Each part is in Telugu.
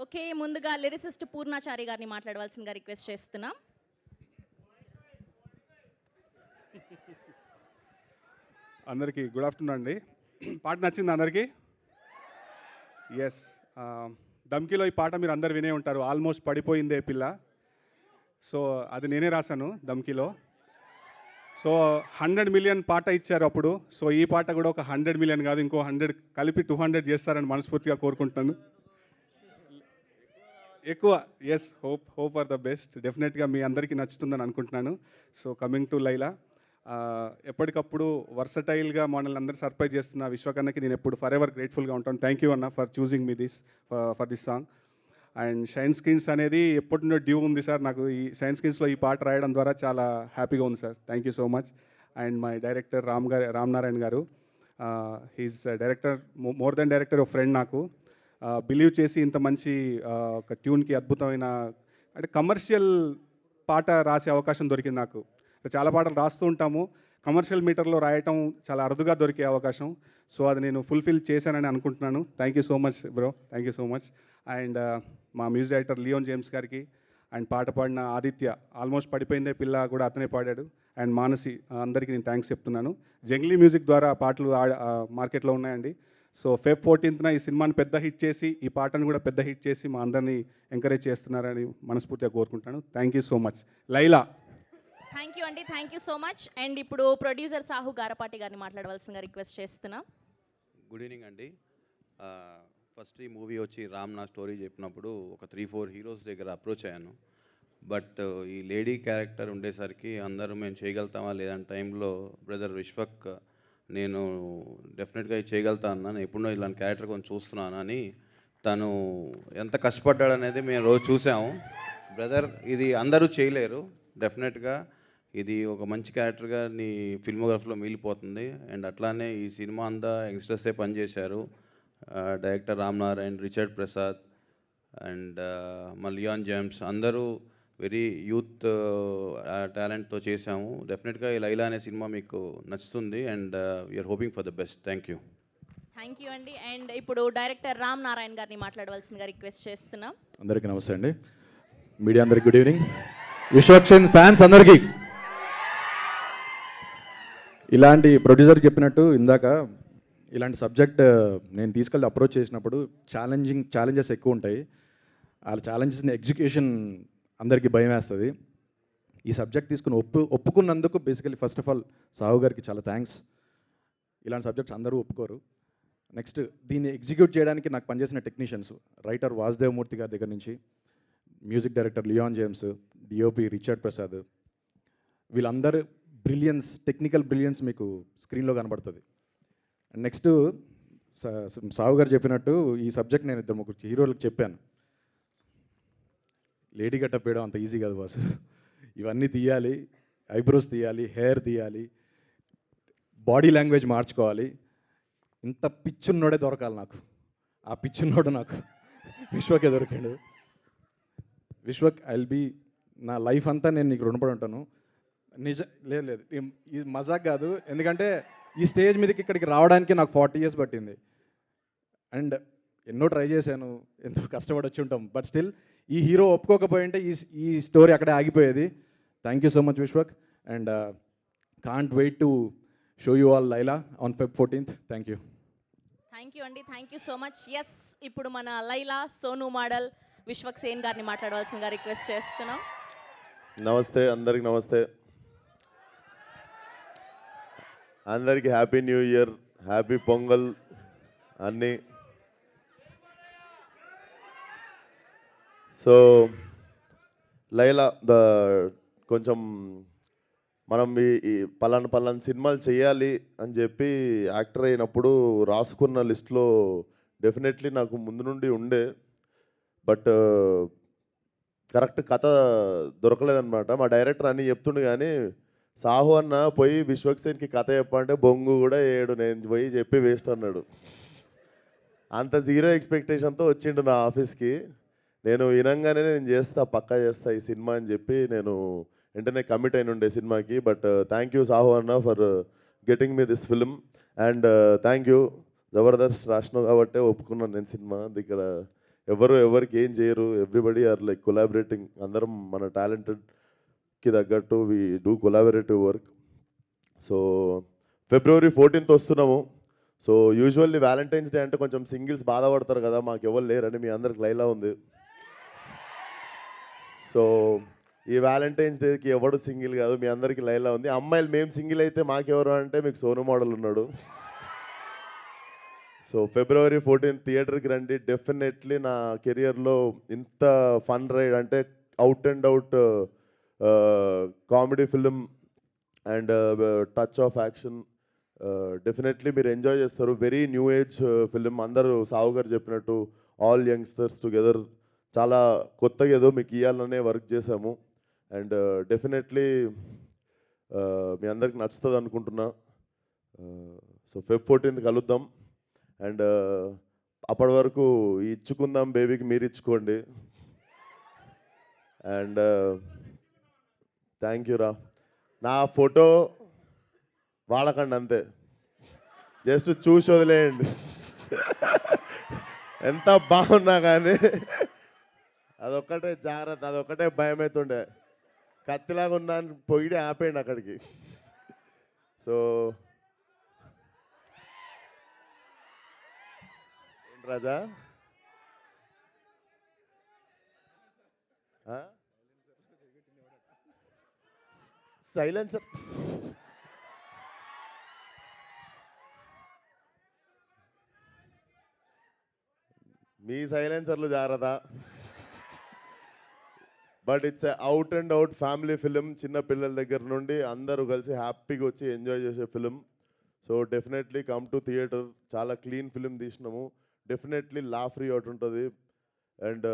ఓకే, ముందుగా లిరిసిస్ట్ పూర్ణాచారి గారిని మాట్లాడవలసిందిగా రిక్వెస్ట్ చేస్తున్నాం. అందరికీ గుడ్ ఆఫ్టర్నూన్ అండి. పాట నచ్చింది అందరికీ? ఎస్. దమ్కిలో ఈ పాట మీరు అందరు వినే ఉంటారు, ఆల్మోస్ట్ పడిపోయిందే పిల్ల. సో అది నేనే రాశాను దమ్కిలో. సో 100 మిలియన్ పాట ఇచ్చారు అప్పుడు. సో ఈ పాట కూడా ఒక 100 మిలియన్ కాదు, ఇంకో 100 కలిపి 200 చేస్తారని మనస్ఫూర్తిగా కోరుకుంటున్నాను. ఎక్కువ. Yes, hope for the best. డెఫినెట్గా మీ అందరికీ నచ్చుతుందని అనుకుంటున్నాను. సో కమింగ్ టు లైలా, ఎప్పటికప్పుడు వర్సటైల్గా మనల్ని అందరూ సర్ప్రైజ్ చేస్తున్న విశ్వకన్నకి నేను ఎప్పుడు ఫర్ ఎవర్ గ్రేట్ఫుల్గా ఉంటాను. థ్యాంక్ యూ అన్న for choosing me for this song. And shine screens అనేది ఎప్పటి నుండో డ్యూ ఉంది సార్. నాకు ఈ షైన్ స్క్రీన్స్లో ఈ పాట రాయడం ద్వారా చాలా హ్యాపీగా ఉంది sir. Thank you so much. And my director Ram Narayana garu, he's director, more than director, ఒక ఫ్రెండ్ నాకు. బిలీవ్ చేసి ఇంత మంచి ఒక ట్యూన్కి అద్భుతమైన, అంటే కమర్షియల్ పాట రాసే అవకాశం దొరికింది నాకు. చాలా పాటలు రాస్తూ ఉంటాము, కమర్షియల్ మీటర్లో రాయటం చాలా అరుదుగా దొరికే అవకాశం. సో అది నేను ఫుల్ఫిల్ చేశానని అనుకుంటున్నాను. Thank you so much bro, thank you so much. And మా మ్యూజిక్ డైరెక్టర్ లియోన్ జేమ్స్ గారికి, అండ్ పాట పాడిన ఆదిత్య, ఆల్మోస్ట్ పడిపోయిందే పిల్ల కూడా అతనే పాడాడు, అండ్ మానసి, అందరికీ నేను థ్యాంక్స్ చెప్తున్నాను. జంగ్లీ మ్యూజిక్ ద్వారా పాటలు మార్కెట్లో ఉన్నాయండి. సో Feb 14th ఈ సినిమాని పెద్ద హిట్ చేసి, ఈ పాటను కూడా పెద్ద హిట్ చేసి మా అందరినీ ఎంకరేజ్ చేస్తున్నారని మనస్ఫూర్తిగా కోరుకుంటాను. Thank you so much. Laila. Thank you అండి, thank you so much. And ఇప్పుడు ప్రొడ్యూసర్ సాహు గారపాటి గారిని మాట్లాడవలసిందిగా రిక్వెస్ట్ చేస్తున్నాం. గుడ్ ఈవినింగ్ అండి. ఫస్ట్ ఈ మూవీ వచ్చి రామ్ నా స్టోరీ చెప్పినప్పుడు ఒక 3-4 హీరోస్ దగ్గర అప్రోచ్ అయ్యాను. బట్ ఈ లేడీ క్యారెక్టర్ ఉండేసరికి అందరూ మేము చేయగలుగుతామా లేదంటే టైంలో బ్రదర్ విశ్వక్ నేను డెఫినెట్గా ఇది చేయగలుగుతా అన్నాను, ఎప్పుడో ఇలాంటి క్యారెక్టర్ కొంచెం చూస్తున్నాను అని, తను ఎంత కష్టపడ్డాడు అనేది మేము రోజు చూసాము. బ్రదర్ ఇది అందరూ చేయలేరు, డెఫినెట్గా ఇది ఒక మంచి క్యారెక్టర్గా నీ ఫిల్మోగ్రఫీలో మిగిలిపోతుంది. అండ్ అట్లానే ఈ సినిమా అంతా యంగ్స్టర్సే పనిచేశారు. డైరెక్టర్ రామ్ నారాయణ్, రిచర్డ్ ప్రసాద్ అండ్ లియాన్ జేమ్స్ అందరూ వెరీ యూత్ టాలెంట్తో చేశాము. డెఫినెట్గా ఈ లైలా అనే సినిమా మీకు నచ్చుతుంది and we are hoping for the best. Thank you. Thank you అండి. అండ్ ఇప్పుడు డైరెక్టర్ రామ్ నారాయణ్ గారిని మాట్లాడవలసిందిగా రిక్వెస్ట్ చేస్తున్నాం. అందరికీ నమస్తే అండి. మీడియా అందరికి గుడ్ ఈవినింగ్. విశ్వక్సేన్ ఫ్యాన్స్ అందరికీ, ఇలాంటి ప్రొడ్యూసర్ చెప్పినట్టు ఇందాక ఇలాంటి సబ్జెక్ట్ నేను తీసుకెళ్ళి అప్రోచ్ చేసినప్పుడు ఛాలెంజెస్ ఎక్కువ ఉంటాయి. ఆ ఛాలెంజెస్ని ఎగ్జిక్యూషన్ అందరికీ భయం వేస్తుంది. ఈ సబ్జెక్ట్ తీసుకుని ఒప్పుకున్నందుకు basically first of all Sahu గారికి చాలా థ్యాంక్స్. ఇలాంటి సబ్జెక్ట్స్ అందరూ ఒప్పుకోరు. నెక్స్ట్ దీన్ని ఎగ్జిక్యూట్ చేయడానికి నాకు పనిచేసిన టెక్నీషియన్స్, రైటర్ వాసుదేవమూర్తి గారి దగ్గర నుంచి, music director Leon James, DOP Richard Prasad, వీళ్ళందరూ బ్రిలియన్స్, టెక్నికల్ బ్రిలియన్స్ మీకు స్క్రీన్లో కనబడుతుంది. నెక్స్ట్ సాహు గారు చెప్పినట్టు ఈ సబ్జెక్ట్ నేను 2-3 హీరోలకు చెప్పాను. లేడీ గెటప్ వేయడం అంత ఈజీ కాదు బాస్, ఇవన్నీ తీయాలి, ఐబ్రోస్ తీయాలి, హెయిర్ తీయాలి, బాడీ లాంగ్వేజ్ మార్చుకోవాలి. ఇంత పిచ్చున్నోడే దొరకాలి నాకు. ఆ పిచ్చున్నోడు నాకు విశ్వకే దొరికాడు. విశ్వక్, ఐల్ బీ, నా లైఫ్ అంతా నేను నీకు రుణపడి ఉంటాను. లేదు ఇది మజాక్ కాదు, ఎందుకంటే ఈ స్టేజ్ మీదకి ఇక్కడికి రావడానికి నాకు 40 years పట్టింది. అండ్ ఎన్నో ట్రై చేశాను, ఎంతో కష్టపడి వచ్చి ఉంటాం. బట్ స్టిల్ ఈ హీరో ఒప్పుకోకపోయింటే ఈ స్టోరీ అక్కడే ఆగిపోయేది. Thank you so much Vishwak. And can't wait to show you all Laila on Feb 14th. Thank you. Thank you అండి, thank you so much. Yes, ఇప్పుడు మన లైలా సోను మోడల్ విశ్వక్సేన్ గారిని మాట్లాడవలసిందిగా రిక్వెస్ట్ చేస్తున్నాం. నమస్తే, అందరికి నమస్తే. అందరికి happy new year, happy pongal అన్నీ. సో లైలా కొంచెం మనం ఈ పలానా సినిమాలు చేయాలి అని చెప్పి యాక్టర్ అయినప్పుడు రాసుకున్న లిస్ట్లో డెఫినెట్లీ నాకు ముందు నుండి ఉండే, బట్ కరెక్ట్ కథ దొరకలేదన్నమాట. మా డైరెక్టర్ అన్నీ చెప్తుండే కానీ సాహు అన్న పోయి విశ్వక్సేన్కి కథ చెప్పంటే బొంగు కూడా ఏడు, నేను పోయి చెప్పి వేస్ట్ అన్నాడు. అంత జీరో ఎక్స్పెక్టేషన్తో వచ్చిండు నా ఆఫీస్కి. నేను వినంగానే నేను పక్కా చేస్తా ఈ సినిమా అని చెప్పి నేను వెంటనే కమిట్ అయిన ఉండే సినిమాకి. బట్ థ్యాంక్ యూ సాహు అన్న for getting me this film. And thank you, జబర్దస్త్ రాసినావు కాబట్టే ఒప్పుకున్నాను నేను సినిమా. ఇక్కడ ఎవరు ఎవరికి ఏం చేయరు, ఎవ్రీబడి ఆర్ లైక్ కొలాబరేటింగ్. అందరం మన టాలెంటెడ్కి తగ్గట్టు we do collaborative work. So February 14th వస్తున్నాము. సో యూజువల్లీ వ్యాలంటైన్స్ డే అంటే కొంచెం సింగిల్స్ బాధపడతారు కదా, మాకు ఎవరు లేరని. మీ అందరికి లైలా ఉంది. సో ఈ వ్యాలంటైన్స్ డేకి ఎవడు సింగిల్ కాదు, మీ అందరికి లైలా ఉంది. అమ్మాయిలు మేము సింగిల్ అయితే మాకెవరు అంటే మీకు సోను మోడల్ ఉన్నాడు. సో February 14th థియేటర్కి రండి. డెఫినెట్లీ నా కెరియర్లో ఇంత ఫన్ రైడ్ అంటే out and out comedy film and touch of action definitely మీరు ఎంజాయ్ చేస్తారు. Very new age film. అందరూ సావు గారు చెప్పినట్టు ఆల్ యంగ్స్టర్స్ టుగెదర్ చాలా కొత్తగా ఏదో మీకు ఇవ్వాలనే వర్క్ చేశాము. అండ్ డెఫినెట్లీ మీ అందరికి నచ్చుతుంది అనుకుంటున్నా. సో Feb 14th కలుద్దాం. అండ్ అప్పటి వరకు ఈ ఇచ్చుకుందాం బేబీకి మీరు ఇచ్చుకోండి. అండ్ థ్యాంక్ యూ రా. నా ఫోటో వాడకండి అంతే, జస్ట్ చూసి వదిలేయండి. ఎంత బాగున్నా కానీ అదొక్కటే జాగ్రత్త, అదొక్కటే భయం అవుతుండే. కత్తిలాగా ఉన్నాను పొయ్యి ఆపేయండి అక్కడికి. సో ఏంటి రాజా, సైలెన్సర్ మీ సైలెన్సర్లు జాగ్రత్త. But it's out and out family film. చిన్న పిల్లల దగ్గర నుండి అందరూ కలిసి హ్యాపీగా వచ్చి ఎంజాయ్ చేసే film. So definitely come to theatre. చాలా క్లీన్ ఫిలిం తీసినాము. డెఫినెట్లీ లా ఫ్రీ అవుట్ ఉంటుంది. అండ్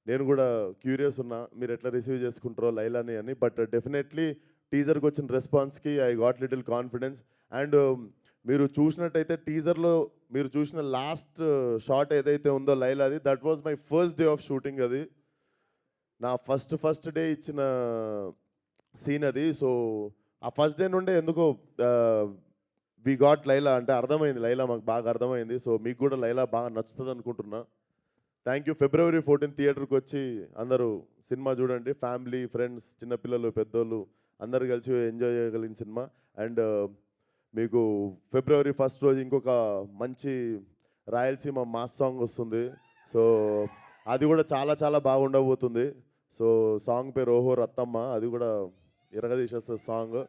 నేను కూడా క్యూరియస్ ఉన్నా మీరు ఎట్లా రిసీవ్ చేసుకుంటారో లైలాని అని. బట్ డెఫినెట్లీ టీజర్కి వచ్చిన రెస్పాన్స్కి I got little confidence. And మీరు చూసినట్టయితే టీజర్లో మీరు చూసిన లాస్ట్ షాట్ ఏదైతే ఉందో లైలాది, that was my first day of shooting. అది నా ఫస్ట్ డే ఇచ్చిన సీన్ అది. సో ఆ ఫస్ట్ డే నుండే ఎందుకో వి గాట్ లైలా అంటే అర్థమైంది, లైలా మాకు బాగా అర్థమైంది. సో మీకు కూడా లైలా బాగా నచ్చుతుంది అనుకుంటున్నా. Thank you. February 14th థియేటర్కి వచ్చి అందరూ సినిమా చూడండి. ఫ్యామిలీ, ఫ్రెండ్స్, చిన్నపిల్లలు, పెద్దోళ్ళు అందరు కలిసి ఎంజాయ్ చేయగలిగిన సినిమా. అండ్ మీకు February 1st రోజు ఇంకొక మంచి రాయలసీమ మాస్ సాంగ్ వస్తుంది. సో అది కూడా చాలా చాలా బాగుండబోతుంది. సో సాంగ్ పేరు ఓహో రత్తమ్మ. అది కూడా ఇరగదీసేస్తుంది song.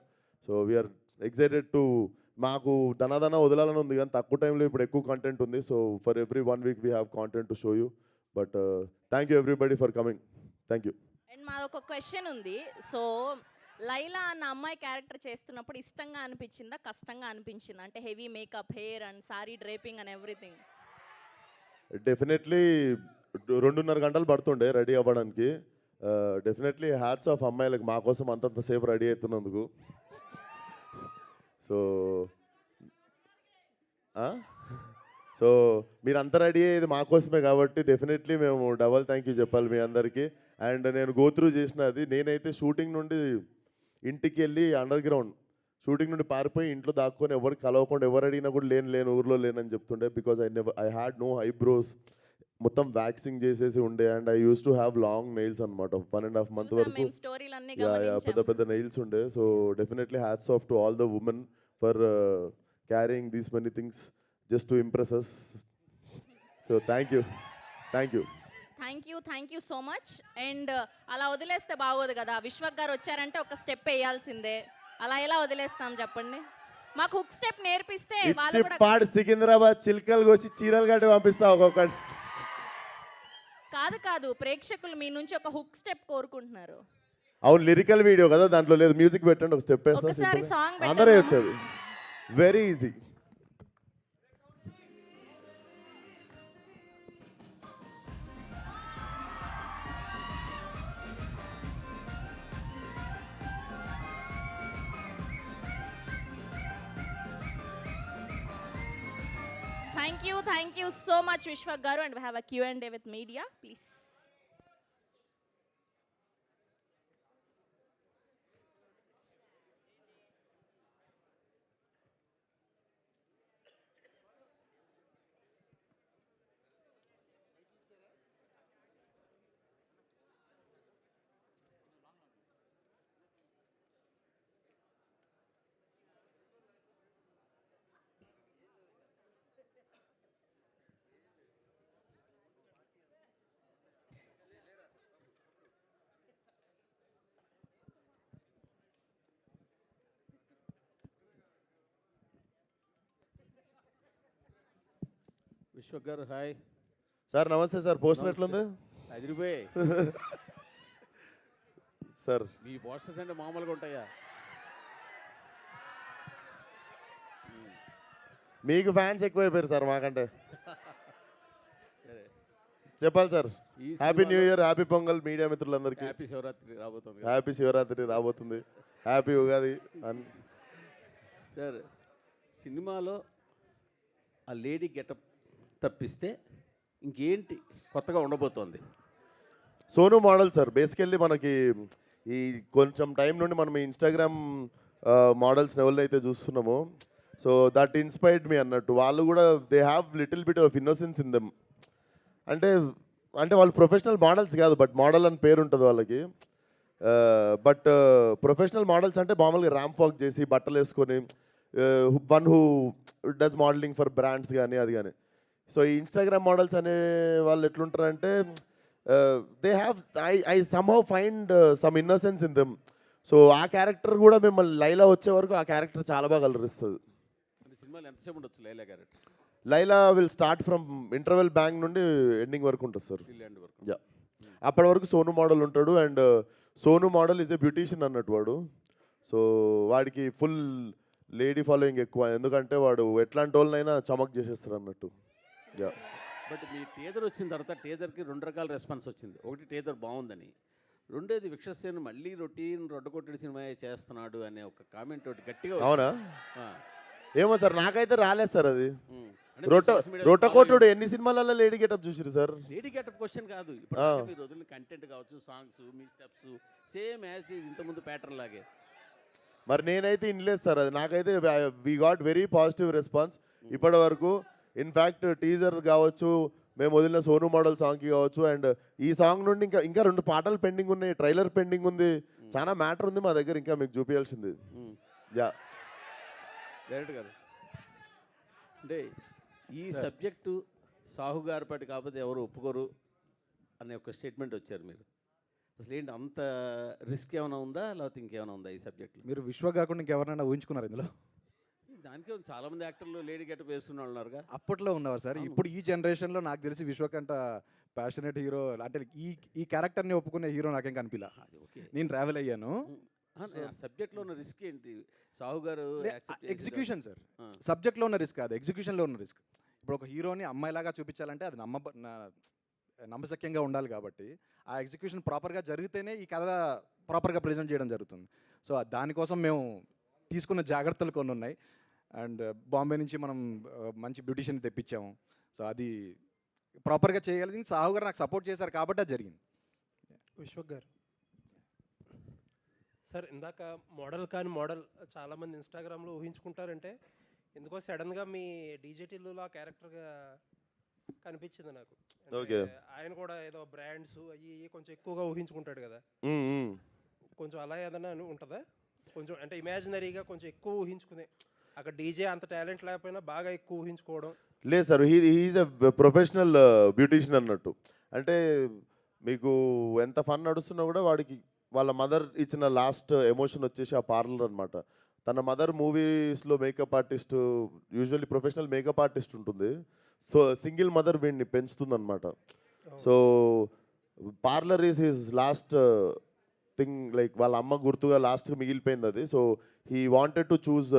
So we are excited to. మాకు ధనాధన వదలాలని ఉంది కానీ తక్కువ టైంలో ఇప్పుడు ఎక్కువ కంటెంట్ ఉంది. So for every 1 week we have content to show you. But thank you everybody for coming. Thank you. And మాది ఒక క్వశ్చన్ ఉంది. సో లైలా అన్న అమ్మాయి క్యారెక్టర్ చేస్తున్నప్పుడు ఇష్టంగా అనిపించిందా, కష్టంగా అనిపించిందా? అంటే heavy makeup, hair and sorry draping and everything. Definitely 2.5 గంటలు పడుతుండే రెడీ అవ్వడానికి. డెఫినెట్లీ హ్యాట్స్ ఆఫ్ అమ్మాయిలకు మా కోసం అంతంతసేపు రెడీ అవుతున్నందుకు. సో సో మీరంతా రెడీ అయ్యేది మా కోసమే కాబట్టి డెఫినెట్లీ మేము డబల్ థ్యాంక్ యూ చెప్పాలి మీ అందరికీ. అండ్ నేను గోత్రూ చేసినది, నేనైతే షూటింగ్ నుండి ఇంటికి వెళ్ళి అండర్ గ్రౌండ్ షూటింగ్ నుండి పారిపోయి ఇంట్లో దాక్కొని ఎవరికి కలవకుండా, ఎవరు అడిగినా కూడా లేను ఊర్లో లేనని చెప్తుండే. Because I had no eyebrows, మొత్తం వ్యాక్సింగ్ చేసేసి ఉండే. And I use to have long nails అనమాట. 1.5 month వరకు పెద్ద పెద్ద నెయిల్స్ ఉండే. So definitely hats off to all the women for carrying these many things just to impress us. So thank you. Thank you so much. And అలా వదిలేస్తే బాగోదు కదా. విశ్వక్ గారు వచ్చారంటే ఒక స్టెప్ వేయాల్సిందే. అలా ఎలా వదిలేస్తాం చెప్పండి? మాకు హుక్ స్టెప్ నేర్పిస్తే వాళ్ళు కూడా. పాడు సికింద్రాబాద్ చిల్కలు కోసి చీరలు కట్టి పంపిస్తా ఒక్కొక్కటి. కాదు, ప్రేక్షకులు మీ నుంచి ఒక హుక్ స్టెప్ కోరుకుంటున్నారు. అవును, లిరికల్ వీడియో కదా, దాంట్లో లేదు. మ్యూజిక్ పెట్టండి, ఒక స్టెప్ ఒకసారి వేస్తా. సాంగ్ అందరూ వచ్చేది very easy. Thank you so much, Vishwak Garu, and we have a Q&A with media, please. Vishwak garu hi. Sir నమస్తే సార్, పోస్టర్ నమస్తే. ఎట్లుంది అదిరిపోయాయి. సార్? మీ పోస్టర్స్ అంటే మామూలుగా ఉంటాయా? మీకు ఫ్యాన్స్ ఎక్కువైపోయారు సార్ మాకంటే. సరే. చెప్పాలి సార్. ఈ happy new year, happy pongal media మిత్రులందరికీ. హ్యాపీ శివరాత్రి రాబోతుంది. హ్యాపీ శివరాత్రి రాబోతుంది, హ్యాపీ ఉగాది. సార్ సినిమాలో ఆ లేడీ గెటప్ తప్పిస్తే ఇంకేంటి కొత్తగా ఉండబోతోంది? Sonu model sir. బేసికల్లీ మనకి ఈ కొంచెం టైం నుండి మనం ఈ ఇన్స్టాగ్రామ్ మోడల్స్ని ఎవరినైతే చూస్తున్నామో, సో దట్ ఇన్స్పైర్డ్ మీ అన్నట్టు. వాళ్ళు కూడా they have little bit of innocence in them. అంటే అంటే వాళ్ళు ప్రొఫెషనల్ మోడల్స్ కాదు, బట్ మోడల్ అని పేరు ఉంటుంది వాళ్ళకి. బట్ ప్రొఫెషనల్ మోడల్స్ అంటే మామూలుగా ర్యాంప్ వాక్ చేసి బట్టలు వేసుకొని, one who does modelling for brands కానీ అది కానీ. సో ఈ ఇన్స్టాగ్రామ్ మోడల్స్ అనే వాళ్ళు ఎట్లుంటారంటే they have I somehow find some innocence in them. So ఆ క్యారెక్టర్ కూడా మిమ్మల్ని లైలా వచ్చే వరకు ఆ క్యారెక్టర్ చాలా బాగా అలరిస్తుంది. అంటే సినిమాలు ఎంతసేపు ఉండొచ్చు Laila character? Laila will start from interval bank నుండి ఎండింగ్ వరకు ఉంటుంది సార్. ఫిల్ వరకు. యా, అప్పటి వరకు సోను మోడల్ ఉంటాడు. And Sonu model is a beautician అన్నట్టు వాడు. సో వాడికి ఫుల్ లేడీ ఫాలోయింగ్ ఎక్కువ, ఎందుకంటే వాడు ఎట్లాంటి వాళ్ళనైనా చమక్ చేసేస్తాడు అన్నట్టు. యా. బట్ మీ టీజర్ వచ్చిన తర్వాత టీజర్కి 2 రకాల రెస్పాన్స్ వచ్చింది. ఒకటి టీజర్ బాగుందని, రెండోది విక్షసేన్ మళ్ళీ రొటీన్ రొడ్డకొట్టడి సినిమా చేస్తున్నాడు అనే ఒక కామెంట్ ఒకటి గట్టిగా అవునా? ఆ. ఏమో సార్, నాకైతే రాలేదు సార్ అది. అంటే మీరు social media లో రొట్టకోటుడు ఎన్ని సినిమాలలో లేడీ గెటప్ చూసిరు సార్? లేడీ గెటప్ క్వశ్చన్ కాదు. ఇప్పుడు ఆ. మీరు వదిలిన కంటెంట్ కావచ్చు, సాంగ్స్, మీ స్టెప్స్ సేమ్ యాజ్ ఇంతకుముందు ప్యాటర్న్ లాగే. మరి నేనైతే ఇన్లేదు సార్ అది. నాకైతే we got very positive response ఇప్పటి వరకు. ఇన్ఫ్యాక్ట్ టీజర్ కావచ్చు, మేము వదిలిన సోను మోడల్ సాంగ్కి కావచ్చు, అండ్ ఈ సాంగ్ నుండి ఇంకా 2 పాటలు పెండింగ్ ఉన్నాయి, ట్రైలర్ పెండింగ్ ఉంది, చాలా మ్యాటర్ ఉంది మా దగ్గర ఇంకా మీకు చూపించాల్సింది. యా. డైరెక్ట్ గారు అంటే ఈ సబ్జెక్టు సాహు గారి పాటి కాకపోతే ఎవరు ఒప్పుకోరు అనే ఒక స్టేట్మెంట్ వచ్చారు మీరు. అసలు ఏంటి అంత రిస్క్ ఏమైనా ఉందా, లేకపోతే ఇంకేమైనా ఉందా ఈ సబ్జెక్ట్లో? మీరు విశ్వ కాకుండా ఇంకెవరైనా ఊహించుకున్నారు ఇందులో? దానికే చాలామంది యాక్టర్లు లేడీ గెటప్ వేసుకున్న వాళ్ళు ఉన్నారుగా. అప్పట్లో ఉన్నవారు సార్. అవును. ఇప్పుడు ఈ జనరేషన్లో నాకు తెలిసి విశ్వకంట ప్యాషనేట్ హీరో అంటే ఈ క్యారెక్టర్ని ఒప్పుకునే హీరో నాకేం కనిపిలా. అది ఓకే. నేను ట్రావెల్ అయ్యాను. సబ్జెక్ట్లో ఉన్న రిస్క్ ఏంటి? సాహు గారు ఎగ్జిక్యూషన్ సార్. ఆ. సబ్జెక్ట్లో ఉన్న రిస్క్ కాదు, ఎగ్జిక్యూషన్లో ఉన్న రిస్క్. ఇప్పుడు ఒక హీరోని అమ్మాయిలాగా చూపించాలంటే అది నమ్మశక్యంగా ఉండాలి కాబట్టి ఆ ఎగ్జిక్యూషన్ ప్రాపర్గా జరిగితేనే ఈ కథ ప్రాపర్గా ప్రజెంట్ చేయడం జరుగుతుంది. సో దానికోసం మేము తీసుకున్న జాగ్రత్తలు కొన్ని ఉన్నాయి. అండ్ బాంబే నుంచి మనం మంచి బ్యూటిషియన్ తెప్పించాము. సో అది ప్రాపర్గా చేయగలిగింది సాహు గారు నాకు సపోర్ట్ చేశారు కాబట్టి అది జరిగింది. విశ్వక్ గారు సార్, ఇందాక మోడల్ చాలామంది ఇన్స్టాగ్రామ్లో ఊహించుకుంటారంటే ఎందుకో సడన్గా మీ డీజే టిల్లులో క్యారెక్టర్గా కనిపించింది నాకు. అంటే Okay. ఆయన కూడా ఏదో బ్రాండ్స్ అవి కొంచెం ఎక్కువగా ఊహించుకుంటాడు కదా, కొంచెం అలా ఏదైనా ఉంటుందా? కొంచెం అంటే ఇమాజినరీగా కొంచెం ఎక్కువ ఊహించుకునే, అక్కడ డీజే అంత టాలెంట్ లేకపోయినా బాగా ఎక్కువ ఊహించుకోవడం. లేదు sir, he's a professional beautician అన్నట్టు. అంటే మీకు ఎంత ఫన్ నడుస్తున్నా కూడా వాడికి వాళ్ళ మదర్ ఇచ్చిన లాస్ట్ ఎమోషన్ వచ్చేసి ఆ పార్లర్ అనమాట. తన మదర్ మూవీస్లో makeup artist, usually professional makeup artist ఉంటుంది. సో సింగిల్ మదర్ వీడిని పెంచుతుంది అనమాట. So parlour is his last thing, like వాళ్ళ అమ్మ గుర్తుగా లాస్ట్గా మిగిలిపోయింది అది. So he wanted to choose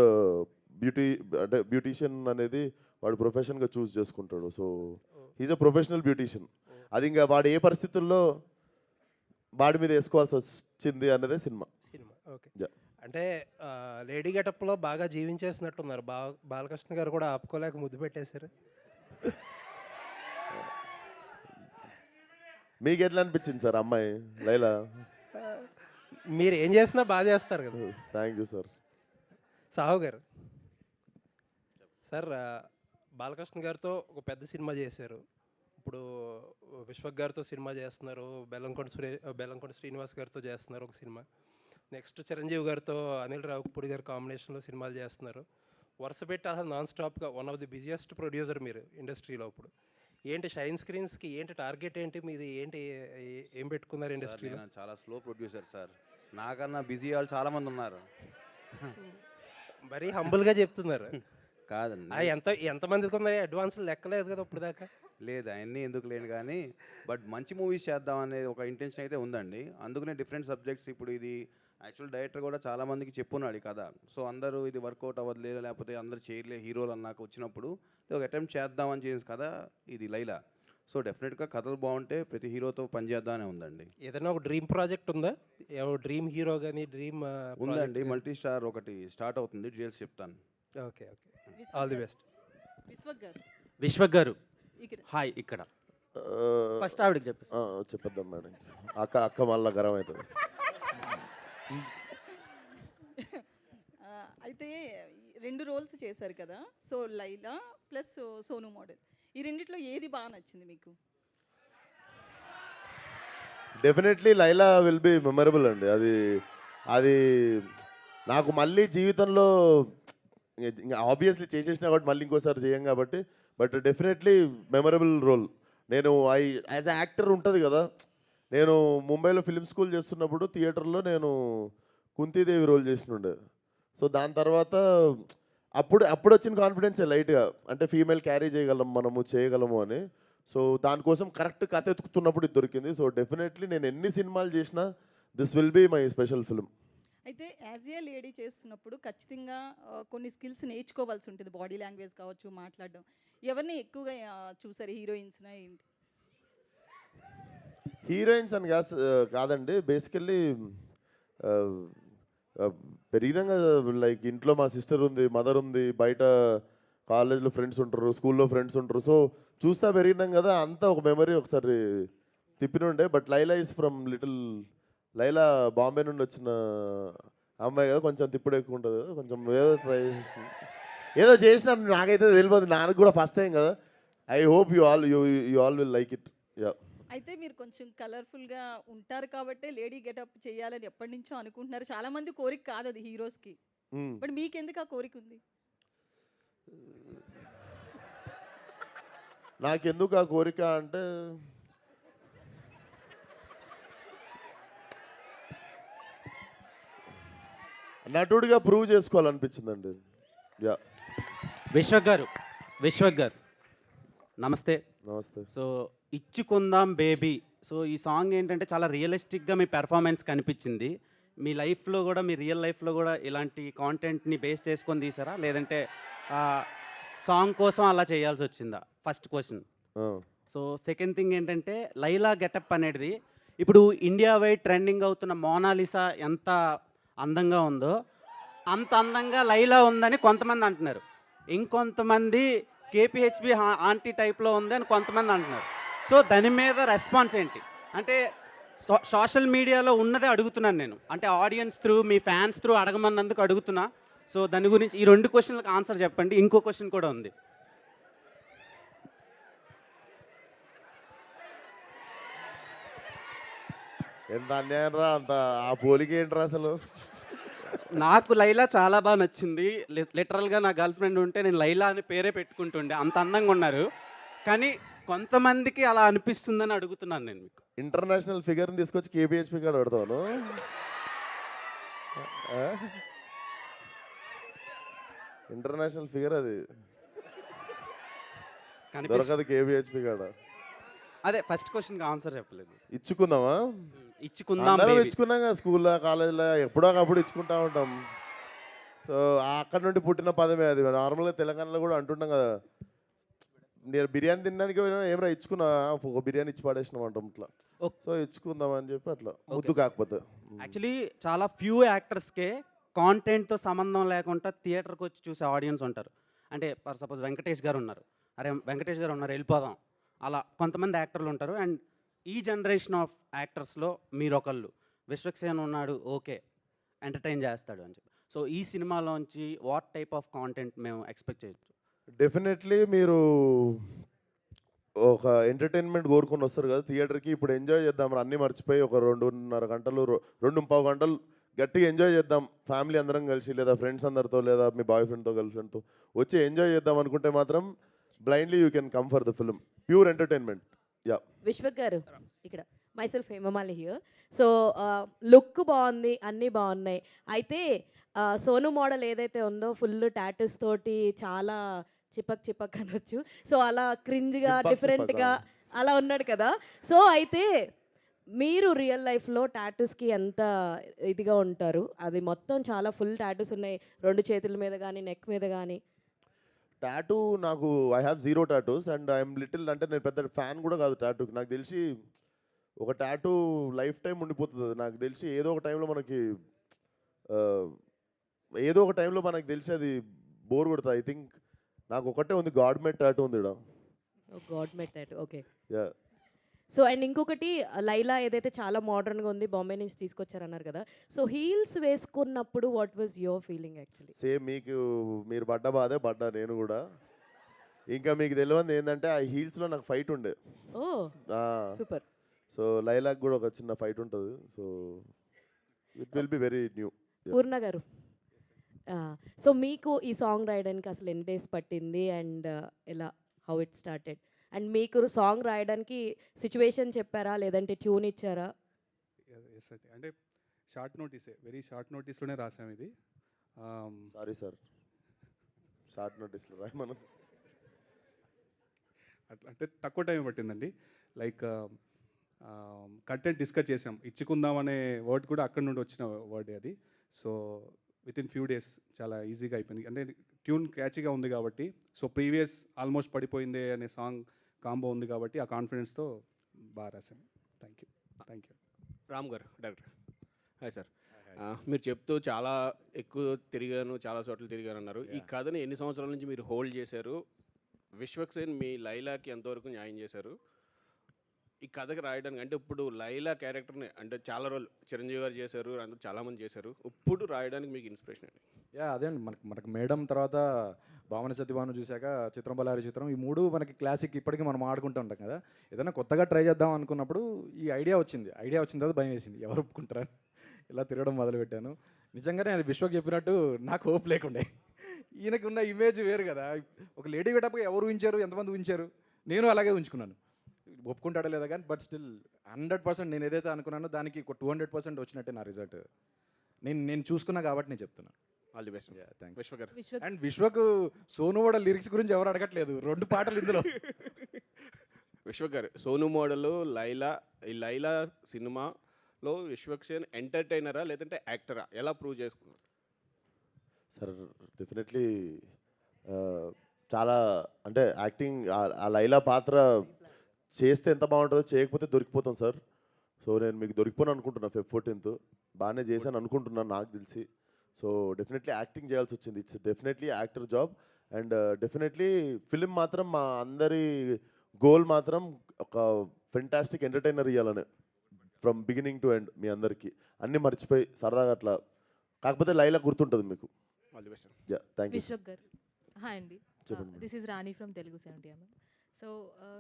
అంటే బ్యూటీషియన్ అనేది వాడు ప్రొఫెషన్గా చూస్ చేసుకుంటాడు. So he's a professional beautician. అది ఇంకా వాడు ఏ పరిస్థితుల్లో బాడీ మీద వేసుకోవాల్సి వచ్చింది అన్నదే సినిమా. ఓకే. Yeah. అంటే లేడీ గెటప్లో బాగా జీవించేసినట్టున్నారు. బాలకృష్ణ గారు కూడా ఆపుకోలేక ముద్దు పెట్టేశారు. మీకు ఎట్లా అనిపించింది సార్ అమ్మాయి లైలా? మీరు ఏం చేసినా బాగా చేస్తారు కదా. Thank you sir. సాహు గారు సార్, బాలకృష్ణ గారితో ఒక పెద్ద సినిమా చేశారు, ఇప్పుడు విశ్వక్ గారితో సినిమా చేస్తున్నారు, బెల్లంకొండ శ్రీనివాస్ గారితో చేస్తున్నారు ఒక సినిమా, నెక్స్ట్ చిరంజీవి గారితో అనిల్ రావుపూడి గారి కాంబినేషన్లో సినిమాలు చేస్తున్నారు. వరుస పెట్టి అసలు నాన్ స్టాప్గా one of the busiest producer మీరు ఇండస్ట్రీలో. ఇప్పుడు ఏంటి షైన్ స్క్రీన్స్కి ఏంటి టార్గెట్ ఏంటి మీది, ఏంటి ఏం పెట్టుకున్నారు ఇండస్ట్రీలో? నేను చాలా స్లో ప్రొడ్యూసర్ సార్, నాకన్నా బిజీ వాళ్ళు చాలామంది ఉన్నారు. మరీ హంబుల్గా చెప్తున్నారు. కాదండి. ఎంతమందికి ఉన్నాయి అడ్వాన్స్ లెక్కలేదు కదా ఇప్పుడు దాకా. లేదు అవన్నీ ఎందుకు లేను కానీ బట్ మంచి మూవీస్ చేద్దాం అనేది ఒక ఇంటెన్షన్ అయితే ఉందండి. అందుకనే డిఫరెంట్ సబ్జెక్ట్స్ ఇప్పుడు ఇది యాక్చువల్ డైరెక్టర్ కూడా చాలా మందికి చెప్పున్నాడు కదా. సో అందరూ ఇది వర్కౌట్ అవ్వట్లేదు, లేకపోతే అందరూ చేయలే హీరోలు అన్నాక వచ్చినప్పుడు ఒక అటెంప్ట్ చేద్దామని చేసి కదా ఇది లైలా. సో డెఫినెట్గా కథలు బాగుంటే ప్రతి హీరోతో పనిచేద్దామనే ఉందండి. ఏదైనా ఒక డ్రీమ్ ప్రాజెక్ట్ ఉందా? డ్రీమ్ హీరో కానీ డ్రీమ్ ఉందండి, మల్టీ స్టార్ ఒకటి స్టార్ట్ అవుతుంది, డీటెయిల్స్ చెప్తాను. Okay all the best. Vishwak గారు విశ్వక్ గారు ఇక్కడ హాయ్. ఇక్కడ ఆ, ఫస్ట్ ఆవిడకి చెప్పేసి. ఆ, చెప్పేద్దాం మేడం. అక్క మళ్ళా గరం అవుతుంది. అయితే ఈ 2 రోల్స్ చేశారు కదా, so Laila plus Sonu model, ఈ రెండిట్లో ఏది బాగా నచ్చింది మీకు? Definitely Laila will be memorable అండి. అది అది నాకు మళ్ళీ జీవితంలో ఇంకా ఆబ్వియస్లీ చేసేసినా కాబట్టి మళ్ళీ ఇంకోసారి చేయం కాబట్టి, బట్ డెఫినెట్లీ మెమరబుల్ రోల్. నేను యాజ్ అ యాక్టర్ ఉంటుంది కదా, నేను ముంబైలో ఫిల్మ్ స్కూల్ చేస్తున్నప్పుడు థియేటర్లో నేను కుంతీదేవి రోల్ చేసినుండే. సో దాని తర్వాత అప్పుడు వచ్చిన కాన్ఫిడెన్సే లైట్గా, అంటే ఫీమేల్ క్యారీ చేయగలము అని. సో దానికోసం కరెక్ట్ కథ ఎతుకుతున్నప్పుడు ఇది దొరికింది. సో డెఫినెట్లీ నేను ఎన్ని సినిమాలు చేసినా this will be my special film. అయితే యాజ్ ఏ లేడీ చేస్తున్నప్పుడు ఖచ్చితంగా కొన్ని స్కిల్స్ నేర్చుకోవాల్సి ఉంటుంది, బాడీ లాంగ్వేజ్ కావచ్చు, మాట్లాడడం. ఎవరిని ఎక్కువగా చూసారు హీరోయిన్స్నా ఏంటి? హీరోయిన్స్ అని కాదండి, బేసికల్లీ పెరిగినాక లైక్ ఇంట్లో మా సిస్టర్ ఉంది, మదర్ ఉంది, బయట కాలేజ్లో ఫ్రెండ్స్ ఉంటారు, స్కూల్లో ఫ్రెండ్స్ ఉంటారు. సో చూస్తా పెరిగినాం కదా, అంతా ఒక మెమరీ ఒకసారి తిప్పినుండే. But Laila is from Laila Bombay నుండి వచ్చిన అమ్మాయి కదా, కొంచెం తిప్పుడు ఎక్కువ ఉంటుంది కదా, కొంచెం ఏదో ట్రై ఏదో చేసినా నాకైతే తెలియదు, నాకు కూడా ఫస్ట్ టైం కదా. I hope you all will like it. Yeah. అయితే మీరు కొంచెం కలర్ఫుల్గా ఉంటారు కాబట్టి లేడీ గెటప్ చేయాలని ఎప్పటి నుంచో అనుకుంటున్నారు. చాలా మంది కోరిక కాదు అది హీరోస్కి, బట్ మీకెందుకు ఆ కోరిక ఉంది? నాకెందుకు ఆ కోరిక అంటే, నటుడిగా ప్రూవ్ చేసుకోవాలనిపించిందండి. యా. విశ్వక్ గారు నమస్తే. నమస్తే. సో ఇచ్చుకుందాం బేబీ, సో ఈ సాంగ్ ఏంటంటే చాలా రియలిస్టిక్గా మీ పెర్ఫార్మెన్స్ కనిపించింది. మీ లైఫ్లో కూడా, మీ రియల్ లైఫ్లో కూడా ఇలాంటి కాంటెంట్ని బేస్ చేసుకొని తీసారా, లేదంటే సాంగ్ కోసం అలా చేయాల్సి వచ్చిందా? First question. So second thing ఏంటంటే లైలా గెటప్ అనేది ఇప్పుడు ఇండియా వైడ్ ట్రెండింగ్ అవుతున్న మోనాలిసా ఎంత అందంగా ఉందో అంత అందంగా లైలా ఉందని కొంతమంది అంటున్నారు, ఇంకొంతమంది కేపీహెచ్బి ఆంటీ టైప్లో ఉంది అని కొంతమంది అంటున్నారు. సో దాని మీద రెస్పాన్స్ ఏంటి? అంటే సోషల్ మీడియాలో ఉన్నదే అడుగుతున్నాను నేను, అంటే ఆడియన్స్ త్రూ, మీ ఫ్యాన్స్ త్రూ అడగమన్నందుకు అడుగుతున్నా. సో దాని గురించి ఈ 2 క్వశ్చన్లకు ఆన్సర్ చెప్పండి. ఇంకో క్వశ్చన్ కూడా ఉంది. ఎంత అన్యాయం రా, అంత ఆ పోలిక ఏంట్రా అసలు? నాకు లైలా చాలా బాగా నచ్చింది. లిటరల్గా నా గర్ల్ ఫ్రెండ్ ఉంటే నేను లైలా అని పేరే పెట్టుకుంటుండే, అంత అందంగా ఉన్నారు. కానీ కొంతమందికి అలా అనిపిస్తుందని అడుగుతున్నాను నేను మీకు. ఇంటర్నేషనల్ ఫిగర్ని తీసుకొచ్చి కేపీహెచ్పి కాడ పెడతాను. ఇంటర్నేషనల్ ఫిగర్ అది దొరకదు కేపీహెచ్పి కాడ. అదే ఫస్ట్ క్వశ్చన్కి ఆన్సర్ చెప్పలేదు. ఇచ్చుకుందామా? ఇచ్చుకుందాం అందరం baby. ఇచ్చుకున్నాం కదా, స్కూల్లో కాలేజీలో ఎప్పుడో ఒకప్పుడు ఇచ్చుకుంటా ఉంటాం. సో అక్కడ నుండి పుట్టిన పదమే అది. నార్మల్గా తెలంగాణలో కూడా అంటుంటాం కదా, నేను బిర్యానీ తినడానికి ఏమైనా ఇచ్చుకున్నా, ఒక బిర్యానీ ఇచ్చి పడేసినాం అంటాం ఇట్లా. సో ఇచ్చుకుందాం అని చెప్పి అట్లా ముద్దు కాకపోతే. యాక్చువల్లీ చాలా ఫ్యూ యాక్టర్స్కే కాంటెంట్తో సంబంధం లేకుండా థియేటర్కి వచ్చి చూసే ఆడియన్స్ ఉంటారు. అంటే ఫర్ సపోజ్ వెంకటేష్ గారు ఉన్నారు, అరే వెంకటేష్ గారు ఉన్నారు వెళ్ళిపోదాం, అలా కొంతమంది యాక్టర్లు ఉంటారు. అండ్ ఈ జనరేషన్ ఆఫ్ యాక్టర్స్లో మీరు ఒకళ్ళు, విశ్వక్సేన్ ఉన్నాడు, ఓకే ఎంటర్టైన్ చేస్తాడు అని చెప్పి. సో ఈ సినిమాలోంచి వాట్ టైప్ ఆఫ్ కాంటెంట్ మేము ఎక్స్పెక్ట్ చేయొచ్చు? డెఫినెట్లీ మీరు ఒక ఎంటర్టైన్మెంట్ కోరుకొని వస్తారు కదా థియేటర్కి, ఇప్పుడు ఎంజాయ్ చేద్దాం, అన్నీ మర్చిపోయి ఒక 2.5 గంటలు 2.25 గంటలు గట్టిగా ఎంజాయ్ చేద్దాం ఫ్యామిలీ అందరం కలిసి, లేదా ఫ్రెండ్స్ అందరితో, లేదా మీ బాయ్ ఫ్రెండ్తో గర్ల్ ఫ్రెండ్తో వచ్చి ఎంజాయ్ చేద్దాం అనుకుంటే మాత్రం blindly you can come for the film. Pure entertainment. Yeah. Vishwak garu ఇక్కడ myself Hemamali here. So look బాగుంది, అన్నీ బాగున్నాయి. అయితే సోను మోడల్ ఏదైతే ఉందో ఫుల్ టాటూస్ తోటి చాలా చిపక్ చిపక్ అనొచ్చు. సో అలా క్రింజ్గా చిపక్ డిఫరెంట్గా చిపక్, అలా ఉన్నాడు కదా. సో అయితే మీరు రియల్ లైఫ్లో టాటూస్కి ఎంత ఇదిగా ఉంటారు? అది మొత్తం చాలా ఫుల్ టాటూస్ ఉన్నాయి, 2 చేతుల మీద కానీ నెక్ మీద కానీ. టాటూ నాకు I have 0 tattoos and I'm little, అంటే నేను పెద్ద ఫ్యాన్ కూడా కాదు టాటూకి. నాకు తెలిసి ఒక టాటూ లైఫ్ టైం ఉండిపోతుంది. అది నాకు తెలిసి ఏదో ఒక టైంలో మనకి తెలిసి అది బోర్ కొడుతుంది. ఐ థింక్ నాకు ఒకటే ఉంది, గాడ్ మేడ్ టాటూ ఉంది ఇక్కడ. God made tattoo, okay. Yeah, so and ఇంకొకటి లైలా ఏదైతే చాలా మోడర్న్గా ఉంది, బాంబే నుంచి తీసుకొచ్చారన్నారు కదా. సో హీల్స్ వేసుకున్నప్పుడు what was your feeling actually? Same మీరు పడ్డ బాధే పడ్డా నేను కూడా. ఇంకా మీకు తెలియదు ఏంటంటే ఆ హీల్స్లో నాకు ఫైట్ ఉండే. ఓ సూపర్. సో లైలాక్ కూడా ఒక చిన్న ఫైట్ ఉంటుంది. So it will be very new. Purna garu, so మీకు ఈ సాంగ్ రాయడానికి అసలు ఎన్ని డేస్ పట్టింది అండ్ ఎలా, హౌ ఇట్ స్టార్టెడ్? అండ్ మీకు సాంగ్ రాయడానికి సిచ్యువేషన్ చెప్పారా లేదంటే ట్యూన్ ఇచ్చారా? ఎస్ అంటే అంటే వెరీ షార్ట్ నోటీస్లోనే రాసాం ఇది. సారీ సార్, షార్ట్ నోటీస్లో రాయమను. అట్లా అంటే తక్కువ టైం పట్టిందండి. లైక్ కంటెంట్ డిస్కస్ చేసాం. ఇచ్చుకుందాం అనే వర్డ్ కూడా అక్కడ నుండి వచ్చిన వర్డ్ అది. సో వితిన్ ఫ్యూ డేస్ చాలా ఈజీగా అయిపోయింది. అంటే ట్యూన్ క్యాచీగా ఉంది కాబట్టి. సో ప్రీవియస్ ఆల్మోస్ట్ పడిపోయిందే అనే సాంగ్ కాంబో ఉంది కాబట్టి ఆ కాన్ఫిడెన్స్తో బాగా రాశాను. Thank you. రామ్ గారు, డైరెక్టర్. Hi sir. మీరు చెప్తూ చాలా ఎక్కువ తిరిగాను, చాలా చోట్ల తిరిగాను అన్నారు. ఈ కథని ఎన్ని సంవత్సరాల నుంచి మీరు హోల్డ్ చేశారు? విశ్వక్సేన్ మీ లైలాకి ఎంతవరకు న్యాయం చేశారు ఈ కథకి రాయడానికి? అంటే ఇప్పుడు లైలా క్యారెక్టర్ని అంటే చాలా రోజులు చిరంజీవి గారు చేశారు, అందరూ చాలామంది చేశారు. ఇప్పుడు రాయడానికి మీకు ఇన్స్పిరేషన్ అండి? అదే అండి, మనకు మేడం తర్వాత భావన సత్యభాను చూశాక చిత్రం బలారి చిత్రం, ఈ 3 మనకి క్లాసిక్, ఇప్పటికీ మనం ఆడుకుంటూ ఉంటాం కదా. ఏదైనా కొత్తగా ట్రై చేద్దాం అనుకున్నప్పుడు ఈ ఐడియా వచ్చింది తర్వాత భయం వేసింది, ఎవరు ఒప్పుకుంటారని ఇలా తిరగడం మొదలుపెట్టాను. నిజంగానే నేను విశ్వకు చెప్పినట్టు నాకు హోప్ లేకుండే. ఈయనకి ఉన్న ఇమేజ్ వేరు కదా. ఒక లేడీ గెటప్గా ఎవరు ఉంచారు, ఎంతమంది ఉంచారు, నేను అలాగే ఉంచుకున్నాను. ఒప్పుకుంటాడో లేదా కానీ బట్ స్టిల్ 100% నేను ఏదైతే అనుకున్నానో దానికి 200% వచ్చినట్టే నా రిజల్ట్. నేను చూసుకున్నా కాబట్టి నేను చెప్తున్నాను. All the best. థ్యాంక్స్. విశ్వ గారు. అండ్ విశ్వకు సోను మోడల్ లిరిక్స్ గురించి ఎవరు అడగట్లేదు, 2 పాటలు ఇందులో. విశ్వ గారు, సోను మోడల్ ఈ లైలా సినిమాలో విశ్వక్సేన్ ఎంటర్టైనరా లేదంటే యాక్టరా, ఎలా ప్రూవ్ చేసుకున్నారు? సార్ డెఫినెట్లీ చాలా, అంటే యాక్టింగ్ ఆ లైలా పాత్ర చేస్తే ఎంత బాగుంటుందో, చేయకపోతే దొరికిపోతాం సార్. సో నేను మీకు దొరికిపోను అనుకుంటున్నా. Feb 14th బాగానే చేశాను అనుకుంటున్నాను నాకు తెలిసి. సో డెఫినెట్లీ యాక్టింగ్ చేయాల్సి వచ్చింది. It's definitely actor job. And definitely film మాత్రం మా అందరి గోల్ మాత్రం ఒక ఫెంటాస్టిక్ ఎంటర్టైనర్ ఇవ్వాలని, ఫ్రమ్ బిగినింగ్ టు ఎండ్. మీ అందరికీ అన్నీ మర్చిపోయి సరదాగా అట్లా, కాకపోతే లైలా గుర్తుంటుంది మీకు. All the best. Thank you. Vishwak garu, hi అండి. చెప్పండి. This is Rani from Telugu 70mm. So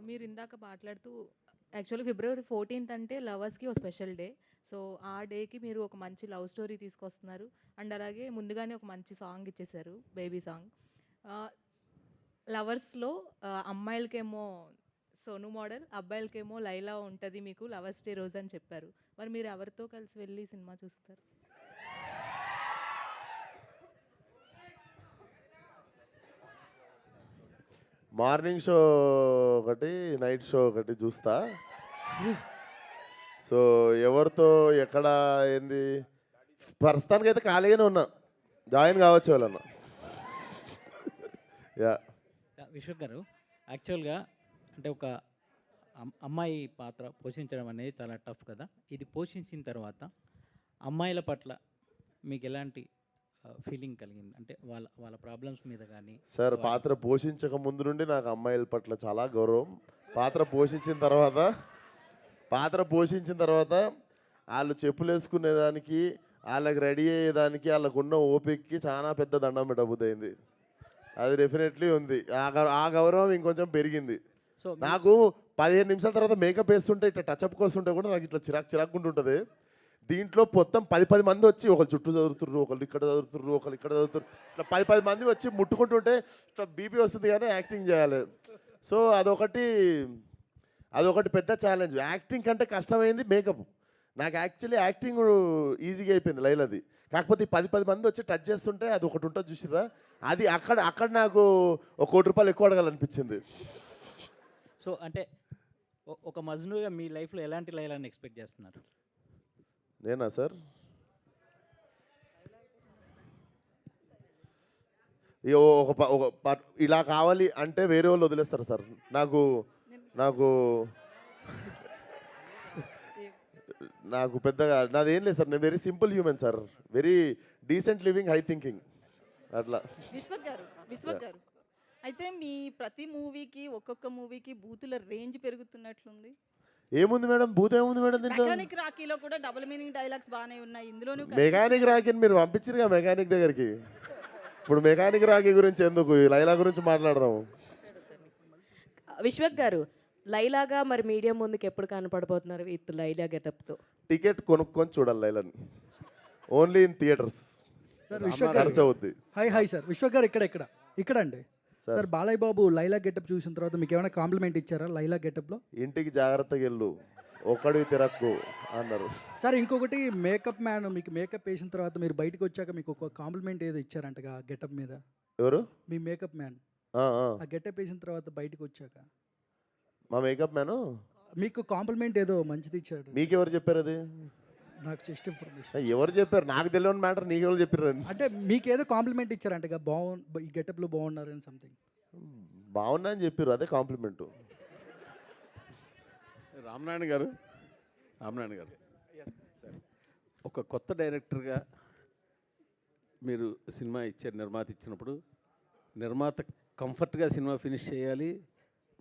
మీరు ఇందాక మాట్లాడుతూ యాక్చువల్లీ February 14th అంటే లవర్స్కి ఒక స్పెషల్ డే. సో ఆ డేకి మీరు ఒక మంచి లవ్ స్టోరీ తీసుకొస్తున్నారు అండ్ అలాగే ముందుగానే ఒక మంచి సాంగ్ ఇచ్చేసారు, బేబీ సాంగ్. లవర్స్లో అమ్మాయిలకేమో సోను మోడల్, అబ్బాయిలకేమో లైలా ఉంటుంది మీకు లవర్స్ డే రోజు అని చెప్పారు. మరి మీరు ఎవరితో కలిసి వెళ్ళి సినిమా చూస్తారు? మార్నింగ్ షో ఒకటి, నైట్ షో ఒకటి చూస్తా. సో ఎవరితో ఎక్కడ ఏంది, ప్రస్తుతానికి అయితే ఖాళీగానే ఉన్నా, జాయిన్ కావచ్చు వాళ్ళన్న. యా. విశ్వక్ గారు, యాక్చువల్గా అంటే ఒక అమ్మాయి పాత్ర పోషించడం అనేది చాలా టఫ్ కదా. ఇది పోషించిన తర్వాత అమ్మాయిల పట్ల మీకు ఎలాంటి ఫీలింగ్ కలిగింది? అంటే వాళ్ళ ప్రాబ్లమ్స్ మీద కానీ. సార్ పాత్ర పోషించక ముందు నుండి నాకు అమ్మాయిల పట్ల చాలా గౌరవం. పాత్ర పోషించిన తర్వాత వాళ్ళు చెప్పులు వేసుకునేదానికి, వాళ్ళకి రెడీ అయ్యేదానికి, వాళ్ళకు ఉన్న ఓపికకి చాలా పెద్ద దండం పెట్టబోతుంది. అది డెఫినెట్లీ ఉంది. ఆ గౌరవం ఇంకొంచెం పెరిగింది. సో నాకు 15 నిమిషాల తర్వాత మేకప్ వేస్తుంటే ఇట్లా టచ్అప్ వస్తుంటే కూడా నాకు ఇట్లా చిరాక్కుంటూ ఉంటుంది. దీంట్లో మొత్తం 10 మంది వచ్చి ఒకళ్ళు చుట్టూ చదువుతుర్రు, ఒకళ్ళు ఇక్కడ చదువుతుర్రు, ఇట్లా 10 మంది వచ్చి ముట్టుకుంటుంటే ఇట్లా బీపీ వస్తుంది, కానీ యాక్టింగ్ చేయాలి. సో అదొకటి పెద్ద ఛాలెంజ్. యాక్టింగ్ కంటే కష్టమైంది మేకప్. నాకు యాక్చువల్లీ యాక్టింగ్ ఈజీగా అయిపోయింది లైలాది, కాకపోతే ఈ 10 మంది వచ్చి టచ్ చేస్తుంటే అది ఒకటి ఉంటుంది చూసిరా, అది అక్కడ నాకు ఒక ₹1,00,00,000 ఎక్కువ అడగాలనిపించింది. సో అంటే ఒక మజ్నుగా మీ లైఫ్లో ఎలాంటి లైలాన్ని ఎక్స్పెక్ట్ చేస్తున్నారు? నేనా సార్? ఇక ఇలా కావాలి అంటే వేరే వాళ్ళు వదిలేస్తారు సార్. నాకు నాకు పెద్దగా నాదేం లేదు సార్. నేను very simple human sir, very decent living, high thinking అట్లా. విశ్వక్ గారు అయితే మీ ప్రతి మూవీకి ఒక్కొక్క మూవీకి బూతుల రేంజ్ పెరుగుతున్నట్లుంది. ఏముంది మేడం, బూత్ ఏముంది మేడం దీంట్లో? మెకానిక్ రాకీలో కూడా డబుల్ మీనింగ్ డైలాగ్స్ బాగానే ఉన్నాయి, ఇందులోనూ మెకానిక్ రాకీని మీరు పంపించారుగా మెకానిక్ దగ్గరికి. ఇప్పుడు మెకానిక్ రాకీ గురించి ఎందుకు, ఈ లైలా గురించి మాట్లాడదాము. విశ్వక్ గారు, లైలాగా మరి మీడియం ముందుకు ఎప్పుడు కనపడబోతున్నారు విత్ లైలా గెటప్తో? టికెట్ కొనుక్కొని చూడాలి లైలాని, only in theatres. Sir Vishwak garu, ఖర్చు అవుద్ది. Hi sir. విశ్వక్ గారు ఇక్కడ అండి సార్. బాలయ్య బాబు లైలా గెటప్ చూసిన తర్వాత మీకు ఏమైనా కాంప్లిమెంట్ ఇచ్చారా లైలా గెటప్లో? ఇంటికి జాగ్రత్తగా వెళ్ళు, ఒక్కడికి తిరక్కు అన్నారు సార్. ఇంకొకటి మేకప్ మ్యాన్ మీకు మేకప్ వేసిన తర్వాత మీరు బయటకు వచ్చాక మీకు ఒక కాంప్లిమెంట్ ఏదో ఇచ్చారంటగా గెటప్ మీద? ఎవరు? మీ మేకప్ మ్యాన్. ఆ గెటప్ వేసిన తర్వాత బయటకు వచ్చాక మా మేకప్ మ్యాను మీకు కాంప్లిమెంట్ ఏదో మంచిది ఇచ్చాడు. మీకెవరు చెప్పారు అది? నాకు జస్ట్ ఇన్ఫర్మేషన్. ఎవరు చెప్పారు? నాకు తెలియని మ్యాటర్ నీకెవరు చెప్పారు? అంటే మీకు ఏదో కాంప్లిమెంట్ ఇచ్చారంటగా, ఈ గెటప్లో బాగున్నారు అని సంథింగ్. బాగున్నా అని చెప్పారు, అదే కాంప్లిమెంట్. రామనారాయణ గారు సార్, ఒక కొత్త డైరెక్టర్గా మీరు సినిమా ఇచ్చారు, నిర్మాత ఇచ్చినప్పుడు నిర్మాత కంఫర్ట్గా సినిమా ఫినిష్ చేయాలి,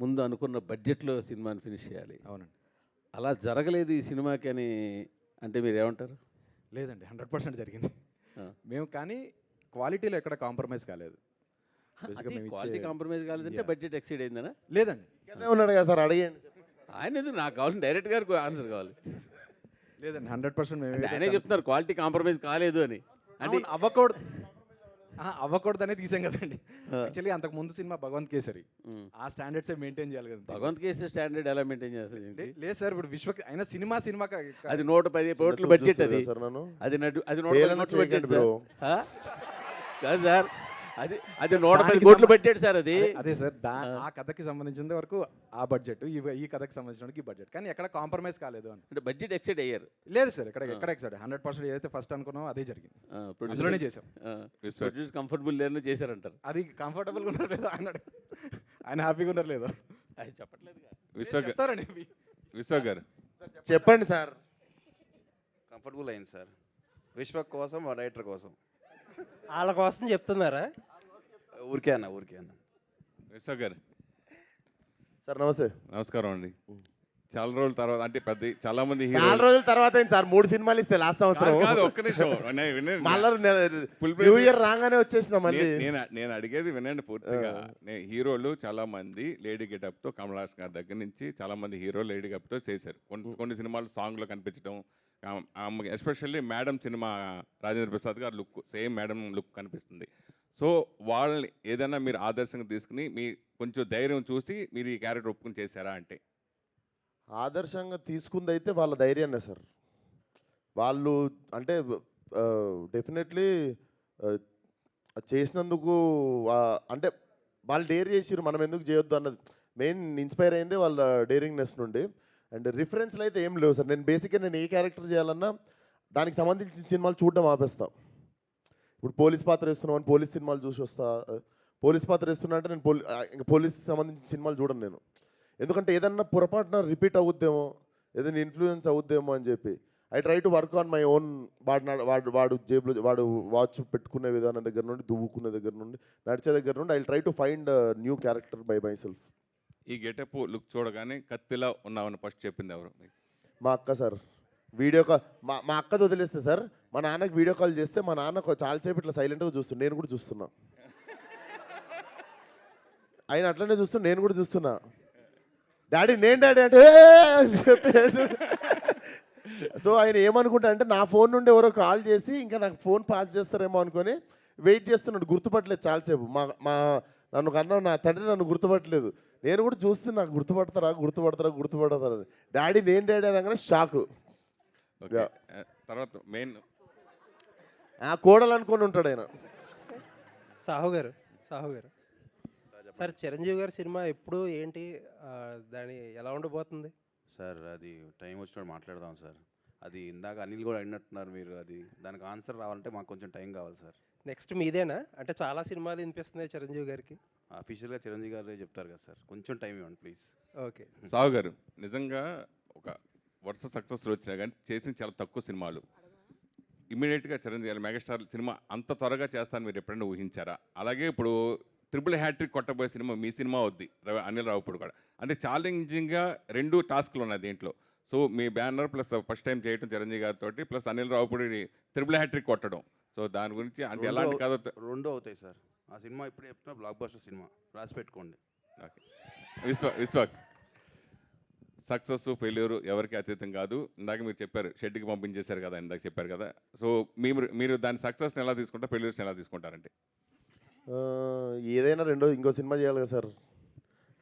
ముందు అనుకున్న బడ్జెట్లో సినిమాని ఫినిష్ చేయాలి. అవునండి. అలా జరగలేదు ఈ సినిమాకి అని అంటే మీరు ఏమంటారు? లేదండి, 100% జరిగింది. మేము కానీ క్వాలిటీలో ఎక్కడ కాంప్రమైజ్ కాలేదు. క్వాలిటీ కాంప్రమైజ్ కాలేదంటే బడ్జెట్ ఎక్సీడ్ అయిందనా? లేదండి, ఉన్నాడు కదా సార్, అడిగండి. ఆయన ఎందుకు, నాకు కావాలి డైరెక్ట్ గారికి ఆన్సర్ కావాలి. లేదండి, 100% మేము ఆయనే చెప్తున్నారు క్వాలిటీ కాంప్రమైజ్ కాలేదు అని. అంటే అవ్వకూడదనే తీసాం కదండి. యాక్చువల్లీ అంతకు ముందు సినిమా భగవంత్ కేసరి, ఆ స్టాండర్డ్స్ మెయింటైన్ చేయాలి కదా. భగవంత్ కేసరి స్టాండర్డ్ ఎలా మెయింటైన్ చేస్తారు? లేదు సార్, ఇప్పుడు అయినా సినిమా అది 110 కోట్ల బడ్జెట్, అది 110 కోట్ల బడ్జెట్ కాదు సార్, అది 110 కోట్ల బడ్జెట్ సార్. అది అదే సార్, ఆ కథకి సంబంధించిన వరకు ఆ బడ్జెట్, ఈ కథకి సంబంధించిన ఈ బడ్జెట్, కానీ ఎక్కడ కాంప్రమైజ్ కాలేదు అని. అంటే బడ్జెట్ ఎక్సైడ్ అయ్యారు? లేదు సార్, ఎక్కడ ఎక్సైడ్ 100% ఏదైతే ఫస్ట్ అనుకున్నామో అదే జరిగింది. అందులోనే చేసాం. ప్రొడ్యూస్ కంఫర్టబుల్ లేదని చేశారంటారు. అది కంఫర్టబుల్గా ఉన్నారు లేదు అన్నాడు, ఆయన హ్యాపీగా ఉన్నారు లేదు అది చెప్పట్లేదు. విశ్వక్ గారు చెప్పండి సార్. కంఫర్టబుల్ అయింది సార్, విశ్వక్ కోసం, మా డైరెక్టర్ కోసం. వాళ్ళ కోసం చెప్తున్నారా? ఊరికే అన్న. విశ్వక్ గారు సార్ నమస్తే. నమస్కారం అండి. చాలా రోజుల తర్వాత, అంటే చాలా మంది చాలా రోజుల తర్వాత అయింది సార్, 3 సినిమాలు ఇస్తే లాస్ట్ సంవత్సరం. ఒక్క నిమిషం న్యూ ఇయర్ రాగానే వచ్చేసిన మళ్ళీ. నేను అడిగేది వినండి పూర్తిగా. హీరోలు చాలా మంది లేడీ గెటప్తో, కమల్ హాసన్ గారి దగ్గర నుంచి చాలా మంది హీరోలు లేడీ గెటప్తో చేశారు. కొన్ని సినిమాలు సాంగ్లో కనిపించడం, especially madam cinema Rajendra Prasad గారు లుక్ సేమ్ మేడం లుక్ కనిపిస్తుంది. సో వాళ్ళని ఏదైనా మీరు ఆదర్శంగా తీసుకుని మీ కొంచెం ధైర్యం చూసి మీరు ఈ క్యారెక్టర్ ఒప్పుకుని చేశారా అంటే? ఆదర్శంగా తీసుకుంది అయితే వాళ్ళ ధైర్యాన్నే సార్. వాళ్ళు అంటే డెఫినెట్లీ చేసినందుకు అంటే వాళ్ళు డేర్ చేసిరు, మనం ఎందుకు చేయొద్దు అన్నది మెయిన్ ఇన్స్పైర్ అయింది వాళ్ళ డేరింగ్నెస్ నుండి. అండ్ రిఫరెన్స్లు అయితే ఏం లేవు సార్. నేను బేసిక్గా నేను ఏ క్యారెక్టర్ చేయాలన్నా దానికి సంబంధించిన సినిమాలు చూడడం ఆపేస్తా. ఇప్పుడు పోలీస్ పాత్ర వేస్తున్నామని పోలీస్ సినిమాలు చూసి వస్తా. పోలీస్ పాత్ర వేస్తున్నా అంటే నేను ఇంకా పోలీస్ సంబంధించిన సినిమాలు చూడను నేను. ఎందుకంటే ఏదన్నా పొరపాటున రిపీట్ అవుద్దేమో, ఏదైనా ఇన్ఫ్లుయెన్స్ అవుద్దేమో అని చెప్పి I try to work on my own. వాడు జేబులో వాడు వాచ్ పెట్టుకునే విధానం దగ్గర నుండి, దువ్వుకునే దగ్గర నుండి, నడిచే దగ్గర నుండి I try to find new character by my self. ఈ గెటప్ లుక్ చూడగానే కత్తిలా ఉన్నామని ఫస్ట్ చెప్పింది ఎవరు? మా అక్క సార్. వీడియో కాల్ మా అక్కది వదిలేస్తే సార్, మా నాన్నకి వీడియో కాల్ చేస్తే మా నాన్న చాలాసేపు ఇట్లా సైలెంట్గా చూస్తున్నా. నేను కూడా చూస్తున్నా, ఆయన అట్లనే చూస్తున్నా, నేను కూడా చూస్తున్నా. డాడీ నేను డాడీ అంటే సో ఆయన ఏమనుకుంటా అంటే నా ఫోన్ నుండి ఎవరో కాల్ చేసి ఇంకా నాకు ఫోన్ పాస్ చేస్తారేమో అనుకొని వెయిట్ చేస్తున్నాడు. గుర్తుపట్టలేదు చాలాసేపు. నన్ను కన్నా నా తండ్రి నన్ను గుర్తుపట్టలేదు. నేను కూడా చూస్తున్నా, గుర్తుపడతారా డాడీ నేను డాడీ అనగానే షాకు. తర్వాత మెయిన్ ఆ కోడలు అనుకొని ఉంటాడు ఆయన. సాహు గారు సార్ చిరంజీవి గారి సినిమా ఎప్పుడు ఏంటి దాని ఎలా ఉండబోతుంది? సార్ అది టైం వచ్చినప్పుడు మాట్లాడదాం సార్. అది ఇందాక అనిల్ కూడా అడిగినట్టున్నారు మీరు. అది దానికి ఆన్సర్ రావాలంటే మాకు కొంచెం టైం కావాలి సార్. నెక్స్ట్ మీదేనా? అంటే చాలా సినిమాలు వినిపిస్తున్నాయి చిరంజీవి గారికి. అఫీషియల్గా చిరంజీవి గారే చెప్తారు కదా సార్. కొంచెం టైం ఇవ్వండి ప్లీజ్. ఓకే. సాహు గారు నిజంగా ఒక వరుస సక్సెస్లు వచ్చినా కానీ చేసిన చాలా తక్కువ సినిమాలు. ఇమీడియట్గా చిరంజీవి గారు మెగాస్టార్ సినిమా అంత త్వరగా చేస్తాను మీరు ఎప్పుడైనా ఊహించారా? అలాగే ఇప్పుడు ట్రిపుల్ హ్యాట్రిక్ కొట్టబోయే సినిమా మీ సినిమా వద్ది అనిల్ రావుపూడి కూడా. అంటే ఛాలెంజింగ్గా 2 టాస్క్లు ఉన్నాయి దీంట్లో. సో మీ బ్యానర్ ప్లస్ ఫస్ట్ టైం చేయటం చిరంజీవి గారితో plus Anil Ravipudi triple hattrick కొట్టడం. సో దాని గురించి అంటే ఎలాంటి కథ? 2 అవుతాయి సార్. ఆ సినిమా ఇప్పుడు చెప్తున్నా బ్లాక్ బస్టర్ సినిమా, రాసి పెట్టుకోండి. ఓకే. విశ్వాక్ సక్సెస్ ఫెయిల్యూర్ ఎవరికి అతీతం కాదు. ఇందాక మీరు చెప్పారు షెడ్కి పంపించేశారు కదా, ఇందాక చెప్పారు కదా. సో మీరు దాని సక్సెస్ని ఎలా తీసుకుంటారు, ఫెయిల్యూర్స్ని ఎలా తీసుకుంటారంటే? ఏదైనా ఇంకో సినిమా చేయాలి కదా సార్.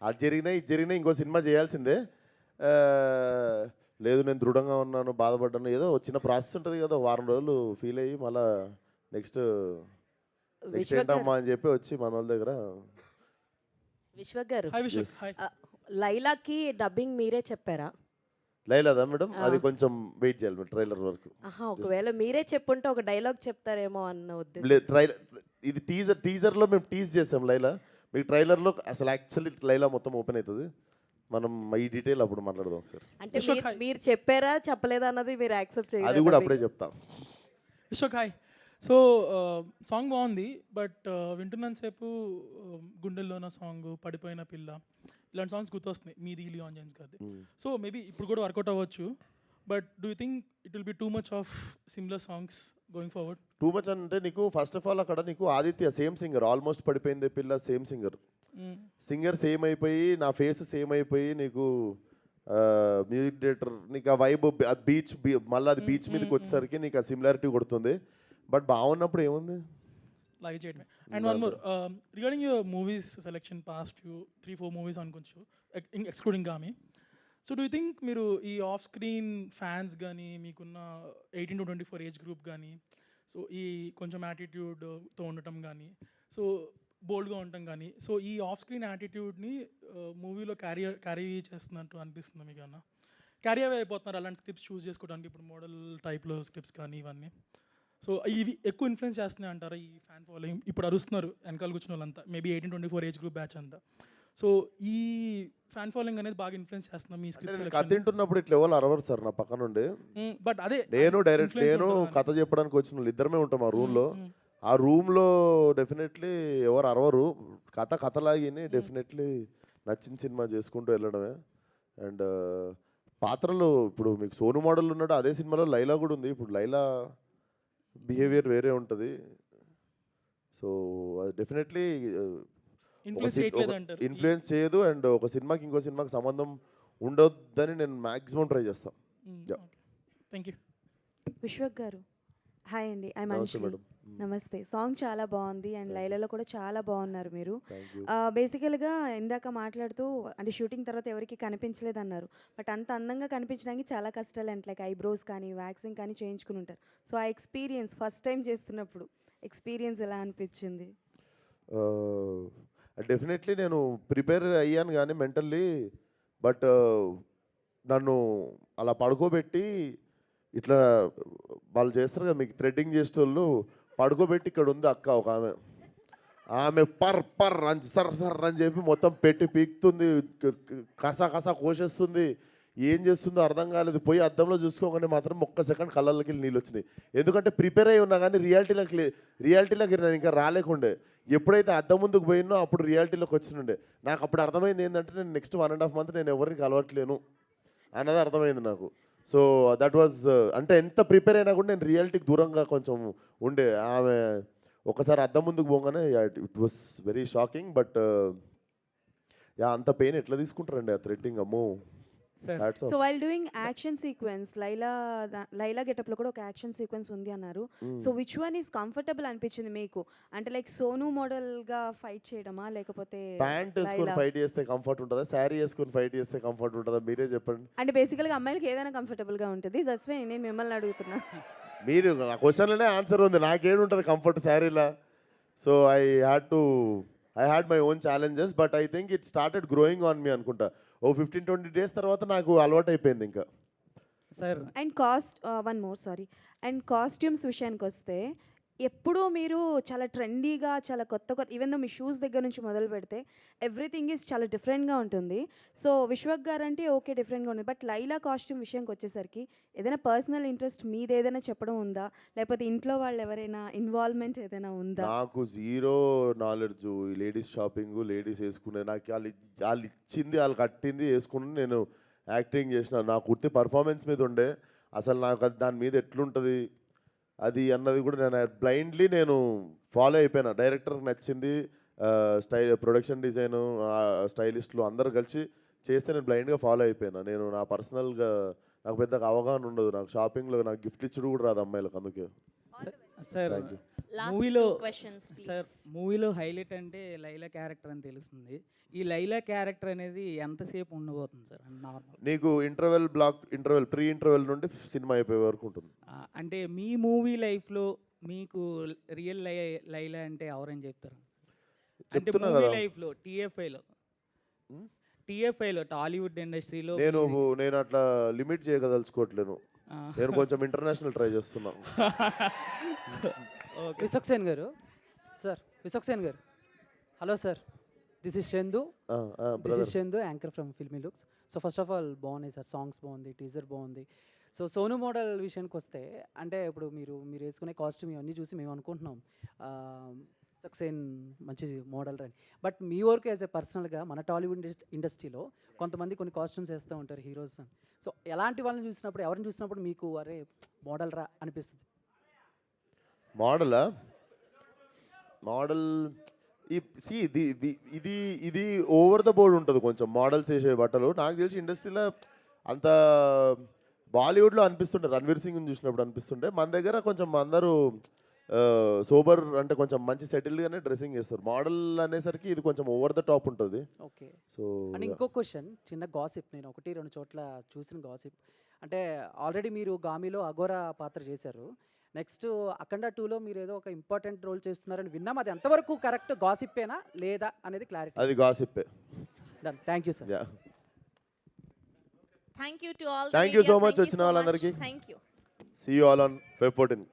అది జరిగినా ఇది జరిగినా ఇంకో సినిమా చేయాల్సిందే. లేదు నేను దృఢంగా ఉన్నాను, బాధపడ్డాను, ఏదో చిన్న ప్రాసెస్ ఉంటుంది కదా, వారం రోజులు ఫీల్ అయ్యి మళ్ళీ నెక్స్ట్ ఏంటమ్మా అని చెప్పి వచ్చి మన వాళ్ళ దగ్గర. విశ్వక్ గారు, Yes. లైలాకి డబ్బింగ్ మీరే చెప్పారా? లైలాదా మేడం? అది కొంచెం వెయిట్ చేయాలి మేడం ట్రైలర్ వరకు. ఒకవేళ మీరే చెప్పుంటే ఒక డైలాగ్ చెప్తారేమో అన్న ఉద్దేశం. ఇది టీజర్లో మేము టీజ్ చేసాం లైలా. మీకు ట్రైలర్లో అసలు యాక్చువల్లీ లైలా మొత్తం ఓపెన్ అవుతుంది. మనం ఈ డీటెయిల్ అప్పుడు మాట్లాడదాం ఒకసారి. అంటే మీరు చెప్పారా చెప్పలేదా అన్నది మీరు యాక్సెప్ట్ చేయాలి. అది కూడా అప్పుడే చెప్తాం. విశ్వక్ హాయ్. సో సాంగ్ బాగుంది, బట్ వింటున్నంతసేపు గుండెల్లోన సాంగ్, పడిపోయిన పిల్ల, ఇలాంటి సాంగ్స్ గుర్తొస్తున్నాయి మీది లియాన్ జేమ్స్ గారిది. సో మేబీ ఇప్పుడు కూడా వర్కౌట్ అవ్వచ్చు, but do you think it will B too much of similar songs going forward? Too much అంటే నీకు ఫస్ట్ ఆఫ్ ఆల్ అక్కడ నీకు ఆదిత్య సేమ్ సింగర్, ఆల్మోస్ట్ పడిపోయింది పిల్ల సేమ్ సింగర్ సేమ్ అయిపోయి, నా ఫేస్ సేమ్ అయిపోయి, నీకు మ్యూజిక్ డైరెక్టర్ నీకు ఆ వైబ్ బీచ్ మళ్ళీ అది బీచ్ మీదకి వచ్చేసరికి నీకు ఆ సిమిలారిటీ కొడుతుంది. బట్ బాగున్నప్పుడు ఏముంది లాగే చేయడమే. And one more regarding your movies selection, past 3-4 movies అనుకోవచ్చు excluding Gaami. So do you think మీరు ఈ ఆఫ్ స్క్రీన్ ఫ్యాన్స్ కానీ, మీకున్న 18 to 24 ఏజ్ గ్రూప్ కానీ, సో ఈ కొంచెం యాటిట్యూడ్తో ఉండటం కానీ, సో బోల్డ్గా ఉండటం కానీ, సో ఈ ఆఫ్ స్క్రీన్ యాటిట్యూడ్ని మూవీలో క్యారీ చేస్తున్నట్టు అనిపిస్తుంది మీకు? అన్న క్యారీ అవే అయిపోతున్నారు అలాంటి స్క్రిప్ట్స్ చూస్ చేసుకోవడానికి, ఇప్పుడు మోడల్ టైప్లో స్క్రిప్ట్స్ కానీ ఇవన్నీ. సో ఇవి ఎక్కువ ఇన్ఫ్లుయెన్స్ చేస్తున్నాయి అంటారా ఈ ఫ్యాన్ ఫాలోయింగ్? ఇప్పుడు అరుస్తున్నారు వెనకాల కూర్చున్న వాళ్ళంతా, maybe 18 to 24 age group batch అంతా. సో ఈ ఫ్యాన్ ఫాలోయింగ్ అనేది బాగా ఇన్ఫ్లుయెన్స్ చేస్తున్నాం మీ స్క్రిప్ట్. కథ తింటున్నప్పుడు ఇట్లా ఎవరు అరవరు సార్ నా పక్క నుండి. బట్ అదే నేను కథ చెప్పడానికి వచ్చిన వాళ్ళు ఇద్దరమే ఉంటాం ఆ రూమ్లో. ఆ రూమ్లో డెఫినెట్లీ ఎవరు అరవరు. కథలాగిని డెఫినెట్లీ నచ్చిన సినిమా చేసుకుంటూ వెళ్ళడమే. అండ్ పాత్రలు ఇప్పుడు మీకు సోను మోడల్ ఉన్నాడు, అదే సినిమాలో లైలా కూడా ఉంది. ఇప్పుడు లైలా బిహేవియర్ వేరే ఉంటుంది. సో అది డెఫినెట్లీ ఇన్ఫ్లుయెన్స్ చేయదు. అండ్ ఒక సినిమాకి ఇంకో సినిమాకి సంబంధం ఉండొద్దని నేను మ్యాక్సిమం ట్రై చేస్తాను. Thank you. Vishwak garu hi అండి. I madam. నమస్తే. సాంగ్ చాలా బాగుంది అండ్ లైలాలో కూడా చాలా బాగున్నారు మీరు. బేసికల్గా ఇందాక మాట్లాడుతూ అంటే షూటింగ్ తర్వాత ఎవరికి కనిపించలేదు అన్నారు, బట్ అంత అందంగా కనిపించడానికి చాలా కష్టాలు అండ్ లైక్ ఐబ్రోస్ కానీ వ్యాక్సింగ్ కానీ చేయించుకుని ఉంటారు. సో ఆ ఎక్స్పీరియన్స్ ఫస్ట్ టైం చేస్తున్నప్పుడు ఎక్స్పీరియన్స్ ఎలా అనిపించింది? డెఫినెట్లీ నేను ప్రిపేర్ అయ్యాను కానీ మెంటల్లీ, బట్ నన్ను అలా పడుకోబెట్టి ఇట్లా వాళ్ళు చేస్తారు కదా మీకు థ్రెడ్డింగ్ చేసేటోళ్ళు, పడుకోబెట్టి ఇక్కడ ఉంది అక్క ఒక ఆమె పర్ అని సర్ అని చెప్పి మొత్తం పెట్టి పీకుతుంది, కసా కోసేస్తుంది, ఏం చేస్తుందో అర్థం కాలేదు. పోయి అద్దంలో చూసుకోగానే మాత్రం ఒక్క సెకండ్ కళ్ళకి నీళ్ళు వచ్చినాయి. ఎందుకంటే ప్రిపేర్ అయి ఉన్నా కానీ రియాలిటీలోకి నేను ఇంకా రాలేకుండే. ఎప్పుడైతే అద్దం ముందుకు పోయినో అప్పుడు రియాలిటీలోకి వచ్చినుండే. నాకు అప్పుడు అర్థమైంది ఏంటంటే నేను నెక్స్ట్ 1.5 month నేను ఎవరికి కలవట్లేను అన్నది అర్థమైంది నాకు. సో దట్ వాజ్ అంటే ఎంత ప్రిపేర్ అయినా కూడా నేను రియాలిటీకి దూరంగా కొంచెం ఉండే. ఆమె ఒకసారి అద్దం ముందుకు పోగానే it was very shocking. But అంత పెయిన్ ఎట్లా తీసుకుంటారండి ఆ థ్రెడ్డింగ్? అమ్మో. So while doing action sequence Laila గెటప్లో కూడా ఒక యాక్షన్ సీక్వెన్స్ ఉంది అన్నారు. So which one is comfortable అనిపించింది మీకు? అంటే లైక్ సోను మోడల్గా ఫైట్ చేయడమా, లేకపోతే ప్యాంట్ వేసుకొని ఫైట్ చేస్తే కంఫర్ట్ ఉంటుందా, శారీ వేసుకొని ఫైట్ చేస్తే కంఫర్ట్ ఉంటుందా? మీరే చెప్పండి. అంటే బేసికల్గా అమ్మాయిలకి ఏదైనా కంఫర్టబుల్గా ఉంటుంది. దట్స్ వై నేను మిమ్మల్ని అడుగుతున్నా. మీరు ఆ క్వశ్చన్లోనే ఆన్సర్ ఉంది, నాకేడు ఉంటుంది కంఫర్ట్ శారీలా. So I had my own challenges, but I think it started growing on me అనుకుంటా. ఓ 15-20 డేస్ తర్వాత నాకు అలవాటు అయిపోయింది ఇంకా. Sir and one more sari, and costumes విషయానికి వస్తే ఎప్పుడూ మీరు చాలా ట్రెండీగా, చాలా కొత్త ఈవెన్ దో మీ షూస్ దగ్గర నుంచి మొదలు పెడితే ఎవ్రీథింగ్ ఈజ్ చాలా డిఫరెంట్గా ఉంటుంది. సో విశ్వక్ గారు అంటే ఓకే డిఫరెంట్గా ఉంది, బట్ లైలా కాస్ట్యూమ్ విషయానికి వచ్చేసరికి ఏదైనా పర్సనల్ ఇంట్రెస్ట్ మీది ఏదైనా చెప్పడం ఉందా, లేకపోతే ఇంట్లో వాళ్ళు ఎవరైనా ఇన్వాల్వ్మెంట్ ఏదైనా ఉందా? నాకు జీరో నాలెడ్జ్ ఈ లేడీస్ షాపింగ్, లేడీస్ వేసుకునే, నాకు వాళ్ళు ఇచ్చింది, వాళ్ళు కట్టింది వేసుకుని నేను యాక్టింగ్ చేసిన. నాకు ఉత్తి పర్ఫార్మెన్స్ మీద ఉండే, అసలు నాకు అది దాని మీద ఎట్లుంటుంది అది అన్నది కూడా నేను బ్లైండ్లీ నేను ఫాలో అయిపోయినా. డైరెక్టర్కి నచ్చింది, ప్రొడక్షన్ డిజైను, స్టైలిస్టులు అందరూ కలిసి చేస్తే నేను బ్లైండ్గా ఫాలో అయిపోయినా. నేను నా పర్సనల్గా నాకు పెద్దగా అవగాహన ఉండదు, నాకు షాపింగ్లో నాకు గిఫ్ట్ ఇచ్చుడు కూడా రాదు అమ్మాయిలకు. అందుకే సార్ మూవీలో హైలైట్ అంటే లైలా క్యారెక్టర్ అని తెలుస్తుంది. ఈ లైలా క్యారెక్టర్ అనేది ఎంతసేపు ఉండబోతుంది సార్ నార్మల్? నీకు ప్రీ ఇంటర్వెల్ నుండి సినిమా అయిపోయే వరకు ఉంటుంది. అంటే మీ మూవీ లైఫ్లో మీకు రియల్ లైలా అంటే ఎవరని చెప్తారు? అంటే మూవీ లైఫ్లో టీఎఫ్ఐలో టాలీవుడ్ ఇండస్ట్రీలో నేను అట్లా లిమిట్ చేయగదలుచుకోవట్లేను. నేను కొంచెం ఇంటర్నేషనల్ ట్రై చేస్తున్నాను. విశ్వక్ సేన్ గారు, hello sir, this is Chandu, anchor from filmy looks. So first of all బాగున్నాయి సార్, సాంగ్స్ బాగుంది, టీజర్ బాగుంది. సో సోను మోడల్ విషయానికి వస్తే, అంటే ఇప్పుడు మీరు వేసుకునే కాస్ట్యూమ్ ఇవన్నీ చూసి మేము అనుకుంటున్నాం సక్సేన్ మంచి మోడల్ అని. బట్ మీ వరకు యాజ్ ఎ పర్సనల్గా మన టాలీవుడ్ ఇండస్ట్రీలో కొంతమంది కొన్ని కాస్ట్యూమ్స్ వేస్తూ ఉంటారు హీరోస్ అని. సో ఎలాంటి వాళ్ళని చూసినప్పుడు, ఎవరిని చూసినప్పుడు మీకు అరే మోడల్ రా అనిపిస్తుంది? మోడల్ ఇది ఓవర్ ద బోర్డ్ ఉంటుంది కొంచెం మోడల్స్ వేసే బట్టలు. నాకు తెలిసి ఇండస్ట్రీలో అంత బాలీవుడ్లో అనిపిస్తుండే, రణ్వీర్ సింగ్ని చూసినప్పుడు అనిపిస్తుండే. మన దగ్గర కొంచెం అందరూ సోబర్ అంటే కొంచెం మంచి సెటిల్డ్గానే డ్రెస్సింగ్ చేస్తారు. మోడల్ అనేసరికి ఇది కొంచెం ఓవర్ ద టాప్ ఉంటుంది. ఓకే. సో అండ్ ఇంకో క్వశ్చన్, చిన్న గాసిప్, నేను 1-2 చోట్ల చూసిన గాసిప్ అంటే ఆల్రెడీ మీరు గామిలో అఘోరా పాత్ర చేశారు, నెక్స్ట్ అఖండ 2లో మీరు ఏదో ఒక ఇంపార్టెంట్ రోల్ చేస్తున్నారని విన్నాం. అది ఎంతవరకు కరెక్ట్, గాసిప్పేనా లేదా అనేది క్లారిటీ? అది గాసిప్పే. Done, thank you sir. Thank you to all. Thank you so much వచ్చిన వాళ్ళందరికీ. Thank you. See you all on Feb 14.